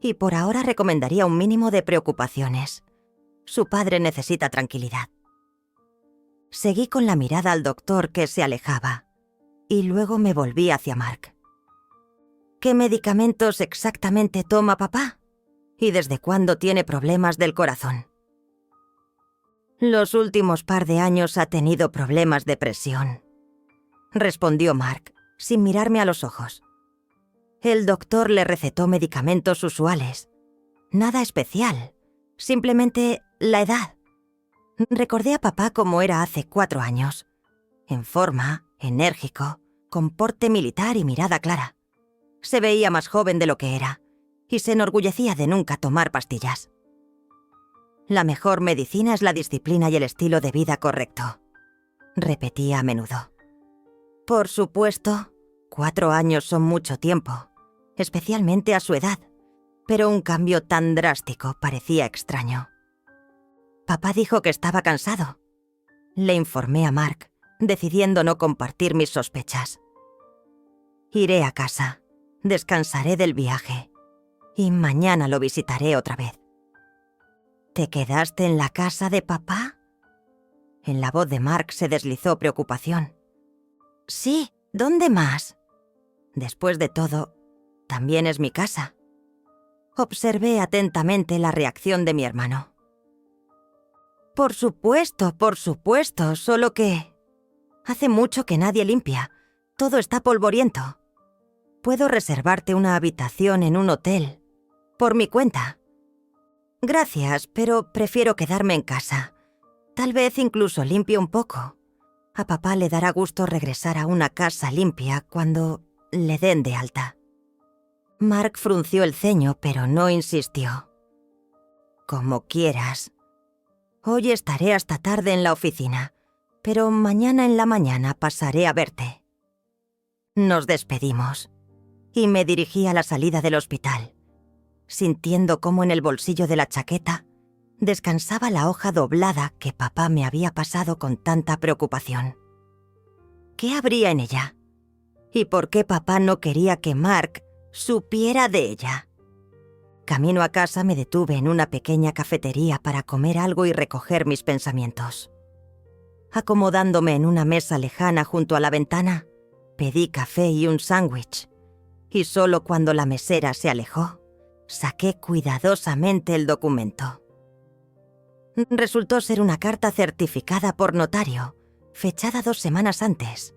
y por ahora recomendaría un mínimo de preocupaciones. Su padre necesita tranquilidad». Seguí con la mirada al doctor que se alejaba, y luego me volví hacia Mark. «¿Qué medicamentos exactamente toma papá? ¿Y desde cuándo tiene problemas del corazón?». «Los últimos par de años ha tenido problemas de presión», respondió Mark, sin mirarme a los ojos. «El doctor le recetó medicamentos usuales. Nada especial, simplemente la edad». Recordé a papá como era hace 4 años. En forma, enérgico, con porte militar y mirada clara. Se veía más joven de lo que era, y se enorgullecía de nunca tomar pastillas. «La mejor medicina es la disciplina y el estilo de vida correcto», repetía a menudo. Por supuesto, 4 años son mucho tiempo, especialmente a su edad, pero un cambio tan drástico parecía extraño. «Papá dijo que estaba cansado», le informé a Mark, decidiendo no compartir mis sospechas. «Iré a casa, descansaré del viaje, y mañana lo visitaré otra vez». «¿Te quedaste en la casa de papá?». En la voz de Mark se deslizó preocupación. «Sí, ¿dónde más? Después de todo, también es mi casa». Observé atentamente la reacción de mi hermano. Por supuesto, solo que hace mucho que nadie limpia. Todo está polvoriento. Puedo reservarte una habitación en un hotel, por mi cuenta». «Gracias, pero prefiero quedarme en casa. Tal vez incluso limpie un poco. A papá le dará gusto regresar a una casa limpia cuando le den de alta. Mark frunció el ceño, pero no insistió. Como quieras. Hoy estaré hasta tarde en la oficina, pero mañana en la mañana pasaré a verte. Nos despedimos, y me dirigí a la salida del hospital, sintiendo cómo en el bolsillo de la chaqueta descansaba la hoja doblada que papá me había pasado con tanta preocupación. ¿Qué habría en ella? ¿Y por qué papá no quería que Mark supiera de ella? Camino a casa me detuve en una pequeña cafetería para comer algo y recoger mis pensamientos. Acomodándome en una mesa lejana junto a la ventana, pedí café y un sándwich, y solo cuando la mesera se alejó, saqué cuidadosamente el documento. Resultó ser una carta certificada por notario, fechada 2 semanas antes.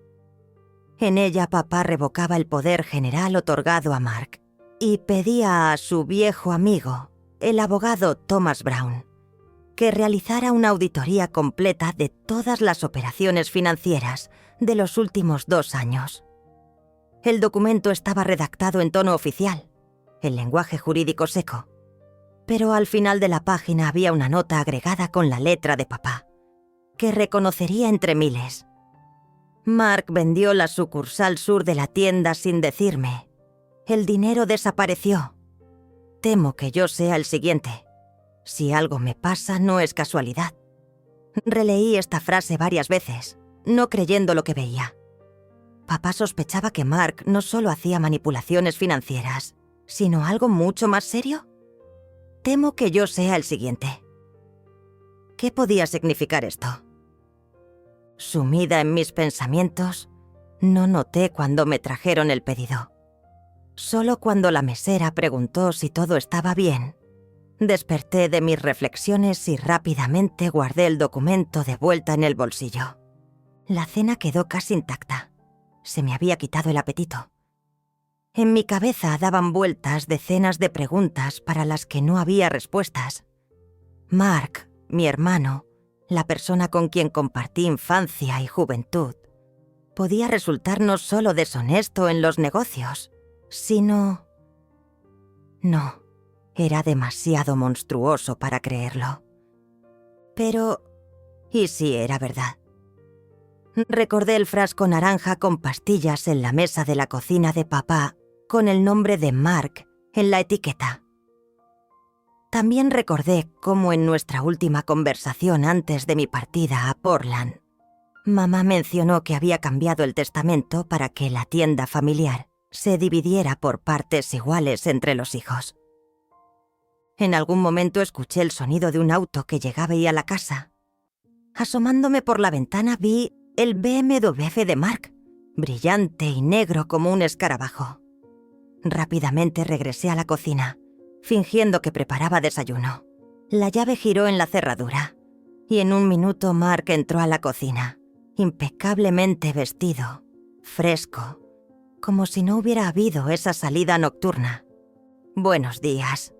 En ella papá revocaba el poder general otorgado a Mark y pedía a su viejo amigo, el abogado Thomas Brown, que realizara una auditoría completa de todas las operaciones financieras de los últimos 2 años. El documento estaba redactado en tono oficial, en lenguaje jurídico seco, pero al final de la página había una nota agregada con la letra de papá, que reconocería entre miles. Mark vendió la sucursal sur de la tienda sin decirme. El dinero desapareció. Temo que yo sea el siguiente. Si algo me pasa, no es casualidad. Releí esta frase varias veces, no creyendo lo que veía. Papá sospechaba que Mark no solo hacía manipulaciones financieras, sino algo mucho más serio. Temo que yo sea el siguiente. ¿Qué podía significar esto? Sumida en mis pensamientos, no noté cuando me trajeron el pedido. Solo cuando la mesera preguntó si todo estaba bien, desperté de mis reflexiones y rápidamente guardé el documento de vuelta en el bolsillo. La cena quedó casi intacta. Se me había quitado el apetito. En mi cabeza daban vueltas decenas de preguntas para las que no había respuestas. Mark, mi hermano, la persona con quien compartí infancia y juventud, podía resultar no solo deshonesto en los negocios, sino... No, era demasiado monstruoso para creerlo. Pero... ¿y si era verdad? Recordé el frasco naranja con pastillas en la mesa de la cocina de papá, con el nombre de Mark en la etiqueta. También recordé cómo en nuestra última conversación antes de mi partida a Portland, mamá mencionó que había cambiado el testamento para que la tienda familiar se dividiera por partes iguales entre los hijos. En algún momento escuché el sonido de un auto que llegaba a la casa. Asomándome por la ventana vi el BMW de Mark, brillante y negro como un escarabajo. Rápidamente regresé a la cocina, fingiendo que preparaba desayuno. La llave giró en la cerradura, y en un minuto Mark entró a la cocina, impecablemente vestido, fresco, como si no hubiera habido esa salida nocturna. «Buenos días».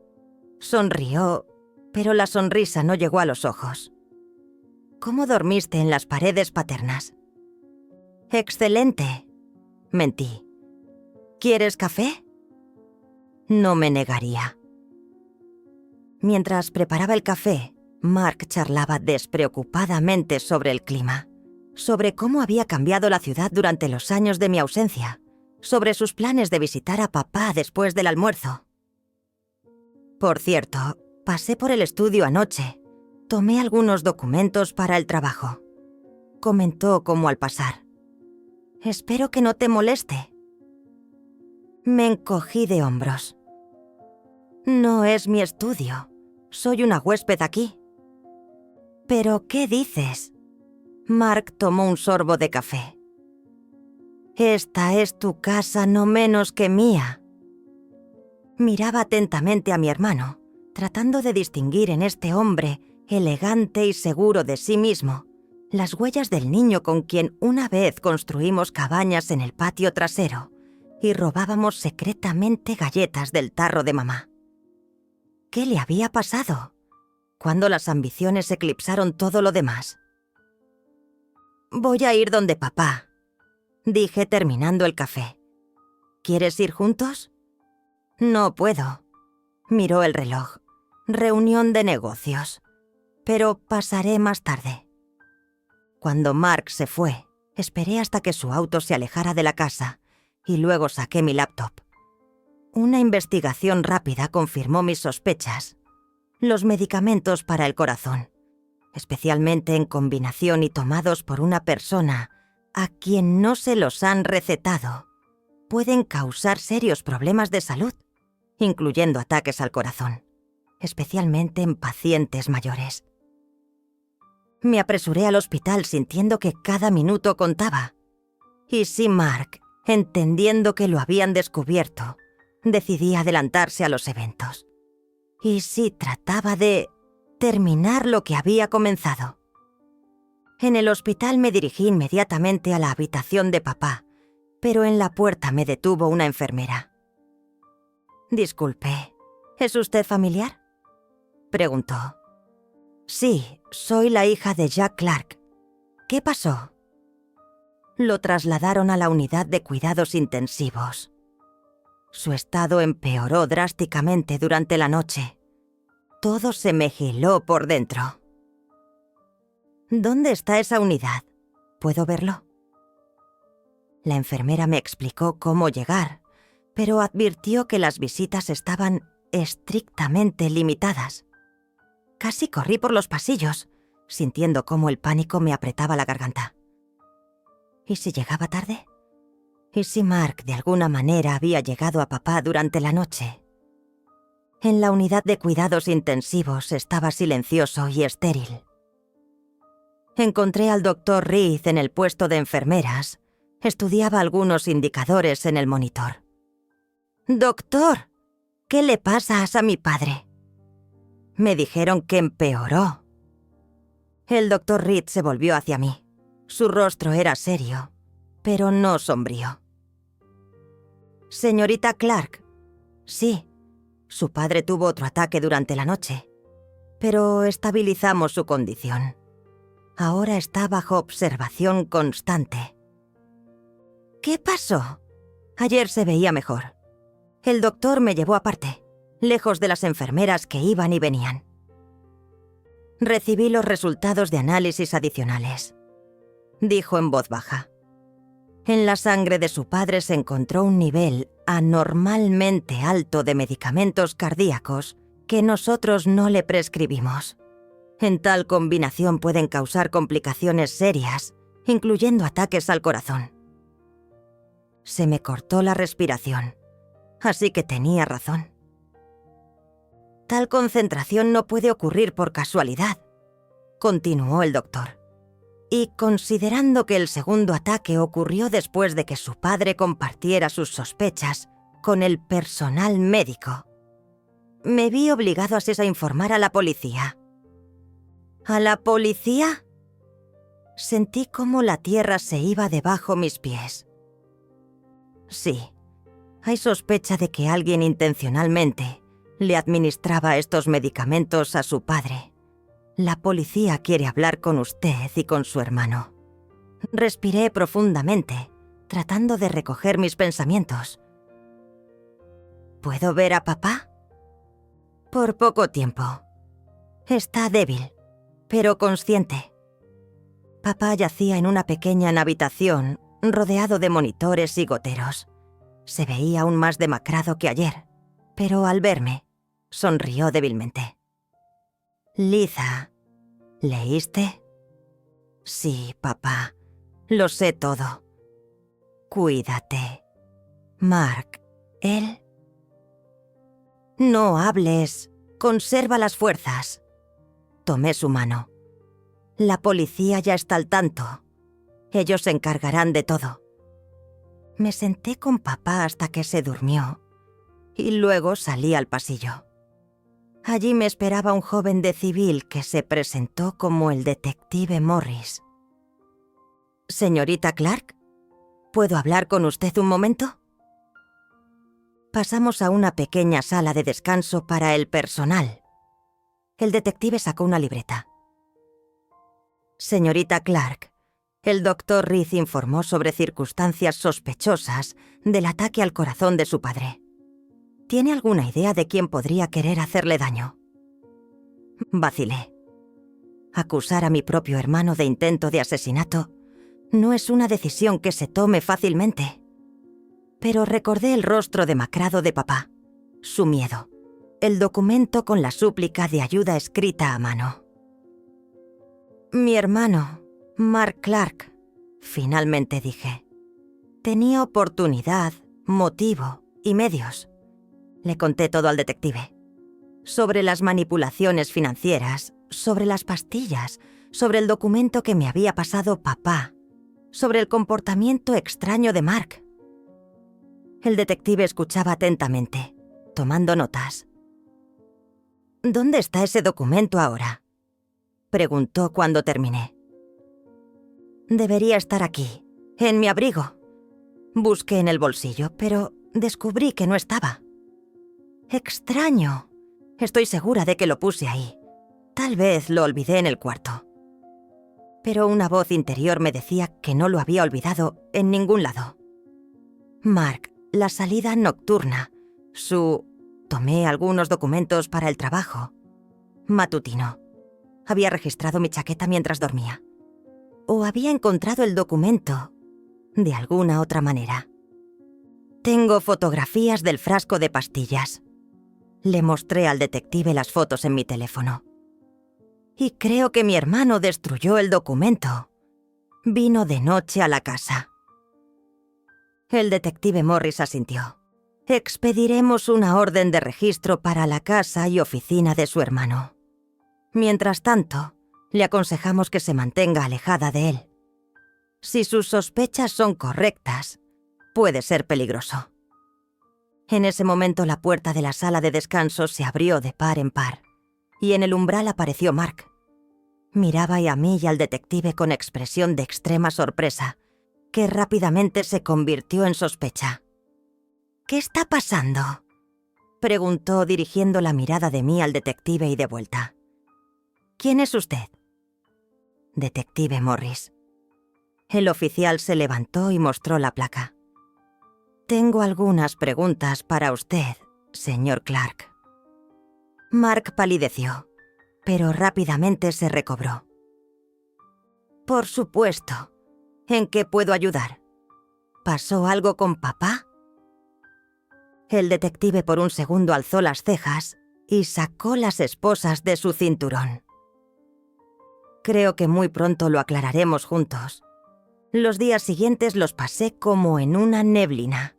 Sonrió, pero la sonrisa no llegó a los ojos. «¿Cómo dormiste en las paredes paternas?» «Excelente», mentí. «¿Quieres café?» No me negaría. Mientras preparaba el café, Mark charlaba despreocupadamente sobre el clima, sobre cómo había cambiado la ciudad durante los años de mi ausencia, sobre sus planes de visitar a papá después del almuerzo. «Por cierto, pasé por el estudio anoche. Tomé algunos documentos para el trabajo», comentó como al pasar. «Espero que no te moleste». Me encogí de hombros. «No es mi estudio. Soy una huésped aquí». «¿Pero qué dices?» Mark tomó un sorbo de café. «Esta es tu casa no menos que mía». Miraba atentamente a mi hermano, tratando de distinguir en este hombre, elegante y seguro de sí mismo, las huellas del niño con quien una vez construimos cabañas en el patio trasero y robábamos secretamente galletas del tarro de mamá. ¿Qué le había pasado? ¿Cuándo las ambiciones eclipsaron todo lo demás? Voy a ir donde papá, dije terminando el café. ¿Quieres ir juntos? No puedo. Miró el reloj. Reunión de negocios. Pero pasaré más tarde. Cuando Mark se fue, esperé hasta que su auto se alejara de la casa y luego saqué mi laptop. Una investigación rápida confirmó mis sospechas. Los medicamentos para el corazón, especialmente en combinación y tomados por una persona a quien no se los han recetado, pueden causar serios problemas de salud, incluyendo ataques al corazón, especialmente en pacientes mayores. Me apresuré al hospital sintiendo que cada minuto contaba. Y si Mark, entendiendo que lo habían descubierto, decidí adelantarse a los eventos. Y si trataba de terminar lo que había comenzado. En el hospital me dirigí inmediatamente a la habitación de papá, pero en la puerta me detuvo una enfermera. «Disculpe, ¿es usted familiar?», preguntó. «Sí, soy la hija de Jack Clark. ¿Qué pasó?». Lo trasladaron a la unidad de cuidados intensivos. Su estado empeoró drásticamente durante la noche. Todo se me geló por dentro. «¿Dónde está esa unidad? ¿Puedo verlo?». La enfermera me explicó cómo llegar, pero advirtió que las visitas estaban estrictamente limitadas. Casi corrí por los pasillos, sintiendo cómo el pánico me apretaba la garganta. ¿Y si llegaba tarde? ¿Y si Mark de alguna manera había llegado a papá durante la noche? En la unidad de cuidados intensivos estaba silencioso y estéril. Encontré al Dr. Reed en el puesto de enfermeras. Estudiaba algunos indicadores en el monitor. «Doctor, ¿qué le pasa a mi padre?». Me dijeron que empeoró. El Dr. Reed se volvió hacia mí. Su rostro era serio, pero no sombrío. «Señorita Clark, sí, su padre tuvo otro ataque durante la noche, pero estabilizamos su condición. Ahora está bajo observación constante». «¿Qué pasó?». Ayer se veía mejor. El doctor me llevó aparte, lejos de las enfermeras que iban y venían. «Recibí los resultados de análisis adicionales», dijo en voz baja. En la sangre de su padre se encontró un nivel anormalmente alto de medicamentos cardíacos que nosotros no le prescribimos. En tal combinación pueden causar complicaciones serias, incluyendo ataques al corazón. Se me cortó la respiración, así que tenía razón. «Tal concentración no puede ocurrir por casualidad», continuó el doctor. «Y considerando que el segundo ataque ocurrió después de que su padre compartiera sus sospechas con el personal médico, me vi obligado así a informar a la policía». «¿A la policía?». Sentí cómo la tierra se iba debajo mis pies. Sí, hay sospecha de que alguien intencionalmente le administraba estos medicamentos a su padre. La policía quiere hablar con usted y con su hermano. Respiré profundamente, tratando de recoger mis pensamientos. ¿Puedo ver a papá? Por poco tiempo. Está débil, pero consciente. Papá yacía en una pequeña habitación, rodeado de monitores y goteros. Se veía aún más demacrado que ayer, pero al verme, sonrió débilmente. «Liza, ¿leíste?». «Sí, papá, lo sé todo». «Cuídate. Mark, él...». «No hables, conserva las fuerzas». Tomé su mano. «La policía ya está al tanto. Ellos se encargarán de todo». Me senté con papá hasta que se durmió y luego salí al pasillo. Allí me esperaba un joven de civil que se presentó como el detective Morris. «Señorita Clark, ¿puedo hablar con usted un momento?». Pasamos a una pequeña sala de descanso para el personal. El detective sacó una libreta. «Señorita Clark, El doctor Reed informó sobre circunstancias sospechosas del ataque al corazón de su padre. ¿Tiene alguna idea de quién podría querer hacerle daño? Vacilé. Acusar a mi propio hermano de intento de asesinato no es una decisión que se tome fácilmente. Pero recordé el rostro demacrado de papá, su miedo, el documento con la súplica de ayuda escrita a mano. Mi hermano, Mark Clark, finalmente dije. Tenía oportunidad, motivo y medios. Le conté todo al detective. Sobre las manipulaciones financieras, sobre las pastillas, sobre el documento que me había pasado papá, sobre el comportamiento extraño de Mark. El detective escuchaba atentamente, tomando notas. ¿Dónde está ese documento ahora?, preguntó cuando terminé. Debería estar aquí, en mi abrigo. Busqué en el bolsillo, pero descubrí que no estaba. Extraño. Estoy segura de que lo puse ahí. Tal vez lo olvidé en el cuarto. Pero una voz interior me decía que no lo había olvidado en ningún lado. Mark, la salida nocturna, Tomé algunos documentos para el trabajo. Matutino. Había registrado mi chaqueta mientras dormía. O había encontrado el documento de alguna otra manera. Tengo fotografías del frasco de pastillas. Le mostré al detective las fotos en mi teléfono. Y creo que mi hermano destruyó el documento. Vino de noche a la casa. El detective Morris asintió. Expediremos una orden de registro para la casa y oficina de su hermano. Mientras tanto, le aconsejamos que se mantenga alejada de él. Si sus sospechas son correctas, puede ser peligroso. En ese momento la puerta de la sala de descanso se abrió de par en par, y en el umbral apareció Mark. Miraba a mí y al detective con expresión de extrema sorpresa, que rápidamente se convirtió en sospecha. ¿Qué está pasando?, preguntó dirigiendo la mirada de mí al detective y de vuelta. ¿Quién es usted? Detective Morris. El oficial se levantó y mostró la placa. Tengo algunas preguntas para usted, señor Clark. Mark palideció, pero rápidamente se recobró. Por supuesto. ¿En qué puedo ayudar? ¿Pasó algo con papá? El detective por un segundo alzó las cejas y sacó las esposas de su cinturón. Creo que muy pronto lo aclararemos juntos. Los días siguientes los pasé como en una neblina.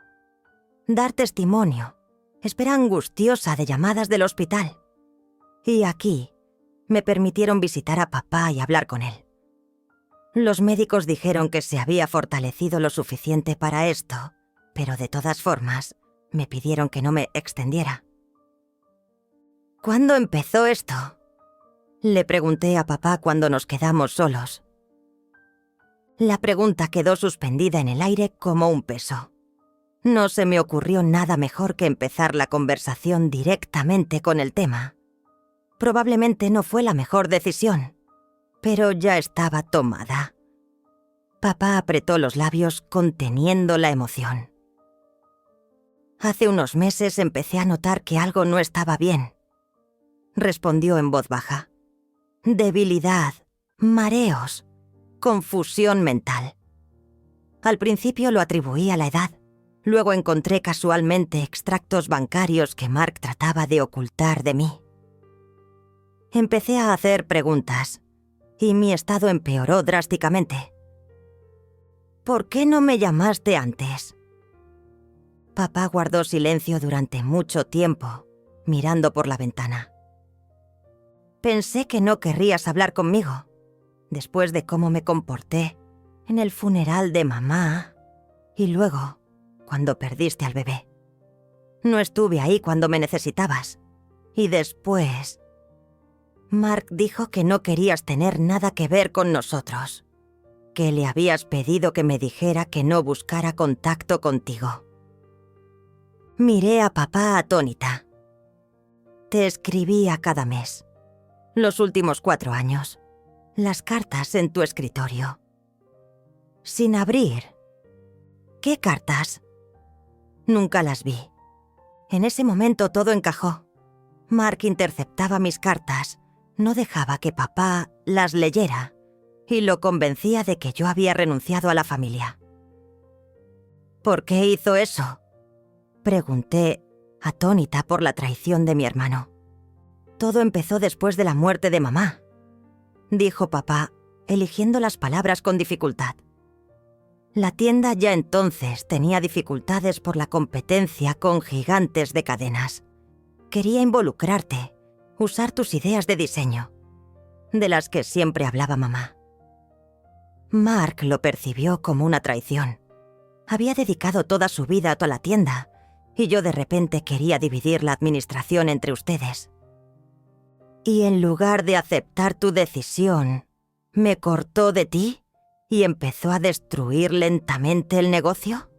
Dar testimonio, espera angustiosa de llamadas del hospital. Y aquí me permitieron visitar a papá y hablar con él. Los médicos dijeron que se había fortalecido lo suficiente para esto, pero de todas formas me pidieron que no me extendiera. ¿Cuándo empezó esto?, le pregunté a papá cuando nos quedamos solos. La pregunta quedó suspendida en el aire como un peso. No se me ocurrió nada mejor que empezar la conversación directamente con el tema. Probablemente no fue la mejor decisión, pero ya estaba tomada. Papá apretó los labios conteniendo la emoción. Hace unos meses empecé a notar que algo no estaba bien, respondió en voz baja. Debilidad, mareos, confusión mental. Al principio lo atribuí a la edad. Luego encontré casualmente extractos bancarios que Mark trataba de ocultar de mí. Empecé a hacer preguntas, y mi estado empeoró drásticamente. ¿Por qué no me llamaste antes? Papá guardó silencio durante mucho tiempo, mirando por la ventana. Pensé que no querrías hablar conmigo, después de cómo me comporté en el funeral de mamá y luego cuando perdiste al bebé. No estuve ahí cuando me necesitabas. Y después, Mark dijo que no querías tener nada que ver con nosotros, que le habías pedido que me dijera que no buscara contacto contigo. Miré a papá atónita. Te escribía cada mes. Los últimos 4 años. Las cartas en tu escritorio. sin abrir. ¿Qué cartas? Nunca las vi. En ese momento todo encajó. Mark interceptaba mis cartas, no dejaba que papá las leyera y lo convencía de que yo había renunciado a la familia. ¿Por qué hizo eso?, pregunté, atónita por la traición de mi hermano. Todo empezó después de la muerte de mamá, dijo papá, eligiendo las palabras con dificultad. La tienda ya entonces tenía dificultades por la competencia con gigantes de cadenas. Quería involucrarte, usar tus ideas de diseño, de las que siempre hablaba mamá. Mark lo percibió como una traición. Había dedicado toda su vida a la tienda y yo de repente quería dividir la administración entre ustedes. Y en lugar de aceptar tu decisión, ¿me cortó de ti y empezó a destruir lentamente el negocio?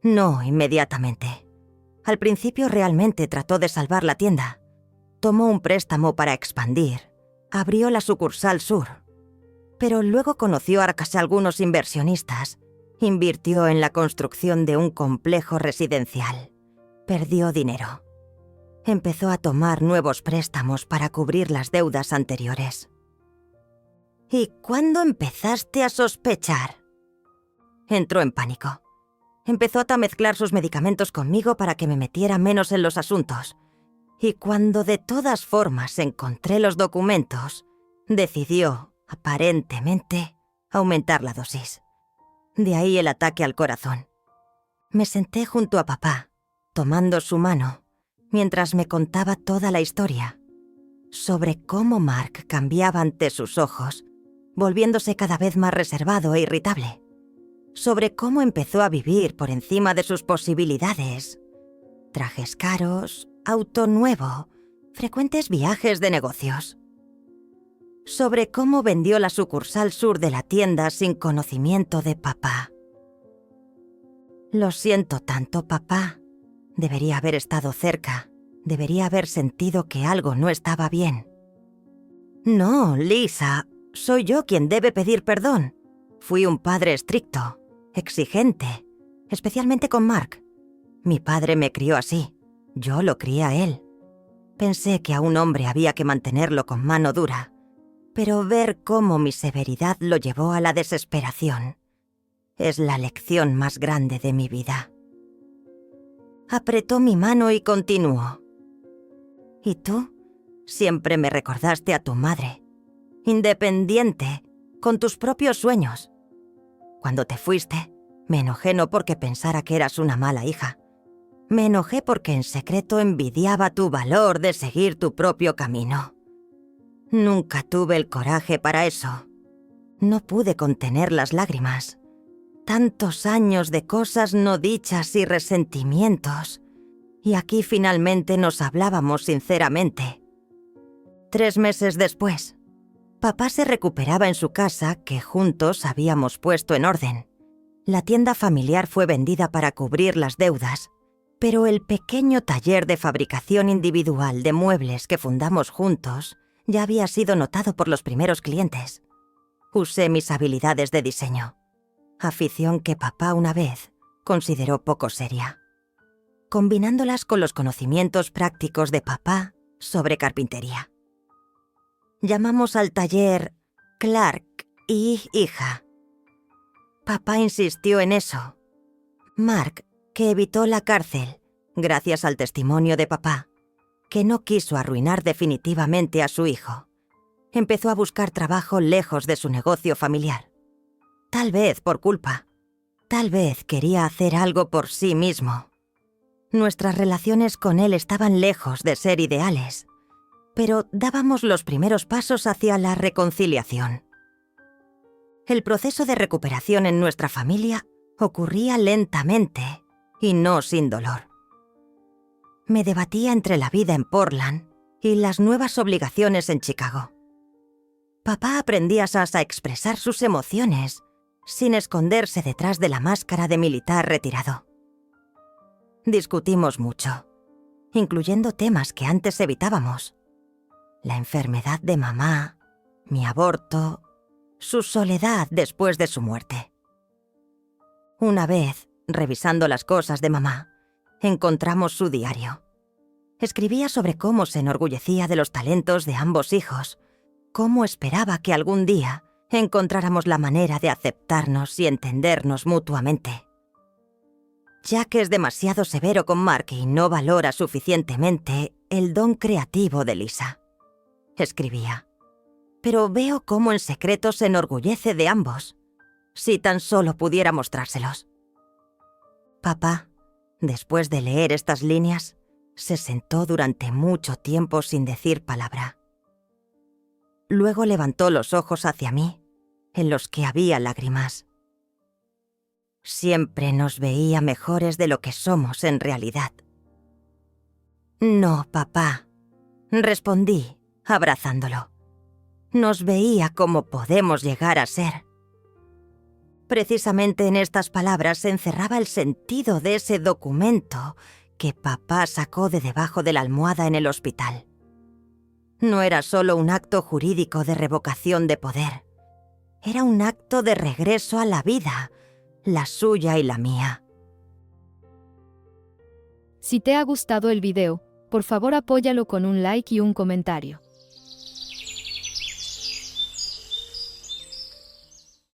No inmediatamente. Al principio realmente trató de salvar la tienda. Tomó un préstamo para expandir. Abrió la sucursal sur. Pero luego conoció a casi algunos inversionistas. Invirtió en la construcción de un complejo residencial. Perdió dinero. Empezó a tomar nuevos préstamos para cubrir las deudas anteriores. ¿Y cuándo empezaste a sospechar? Entró en pánico. Empezó a mezclar sus medicamentos conmigo para que me metiera menos en los asuntos. Y cuando de todas formas encontré los documentos, decidió, aparentemente, aumentar la dosis. De ahí el ataque al corazón. Me senté junto a papá, tomando su mano, mientras me contaba toda la historia, sobre cómo Mark cambiaba ante sus ojos, volviéndose cada vez más reservado e irritable, sobre cómo empezó a vivir por encima de sus posibilidades, trajes caros, auto nuevo, frecuentes viajes de negocios, sobre cómo vendió la sucursal sur de la tienda sin conocimiento de papá. Lo siento tanto, papá. Debería haber estado cerca. Debería haber sentido que algo no estaba bien. No, Lisa, soy yo quien debe pedir perdón. Fui un padre estricto, exigente, especialmente con Mark. Mi padre me crió así. Yo lo crié a él. Pensé que a un hombre había que mantenerlo con mano dura, pero ver cómo mi severidad lo llevó a la desesperación es la lección más grande de mi vida. Apretó mi mano y continuó. ¿Y tú? Siempre me recordaste a tu madre, independiente, con tus propios sueños. Cuando te fuiste, me enojé no porque pensara que eras una mala hija. Me enojé porque en secreto envidiaba tu valor de seguir tu propio camino. Nunca tuve el coraje para eso. No pude contener las lágrimas. Tantos años de cosas no dichas y resentimientos. Y aquí finalmente nos hablábamos sinceramente. 3 meses después, papá se recuperaba en su casa que juntos habíamos puesto en orden. La tienda familiar fue vendida para cubrir las deudas, pero el pequeño taller de fabricación individual de muebles que fundamos juntos ya había sido notado por los primeros clientes. Usé mis habilidades de diseño, afición que papá una vez consideró poco seria, combinándolas con los conocimientos prácticos de papá sobre carpintería. Llamamos al taller Clark y hija. Papá insistió en eso. Mark, que evitó la cárcel, gracias al testimonio de papá, que no quiso arruinar definitivamente a su hijo, empezó a buscar trabajo lejos de su negocio familiar. Tal vez por culpa, tal vez quería hacer algo por sí mismo. Nuestras relaciones con él estaban lejos de ser ideales, pero dábamos los primeros pasos hacia la reconciliación. El proceso de recuperación en nuestra familia ocurría lentamente y no sin dolor. Me debatía entre la vida en Portland y las nuevas obligaciones en Chicago. Papá aprendía a expresar sus emociones sin esconderse detrás de la máscara de militar retirado. Discutimos mucho, incluyendo temas que antes evitábamos. La enfermedad de mamá, mi aborto, su soledad después de su muerte. Una vez, revisando las cosas de mamá, encontramos su diario. Escribía sobre cómo se enorgullecía de los talentos de ambos hijos, cómo esperaba que algún día encontráramos la manera de aceptarnos y entendernos mutuamente. Jack es demasiado severo con Mark y no valora suficientemente el don creativo de Lisa. Escribía. Pero veo cómo en secreto se enorgullece de ambos. Si tan solo pudiera mostrárselos. Papá, después de leer estas líneas, se sentó durante mucho tiempo sin decir palabra. Luego levantó los ojos hacia mí, en los que había lágrimas. Siempre nos veía mejores de lo que somos en realidad. No, papá, respondí, abrazándolo. Nos veía como podemos llegar a ser. Precisamente en estas palabras se encerraba el sentido de ese documento que papá sacó de debajo de la almohada en el hospital. No era solo un acto jurídico de revocación de poder. Era un acto de regreso a la vida, la suya y la mía.
Si te ha gustado el video, por favor apóyalo con un like y un comentario.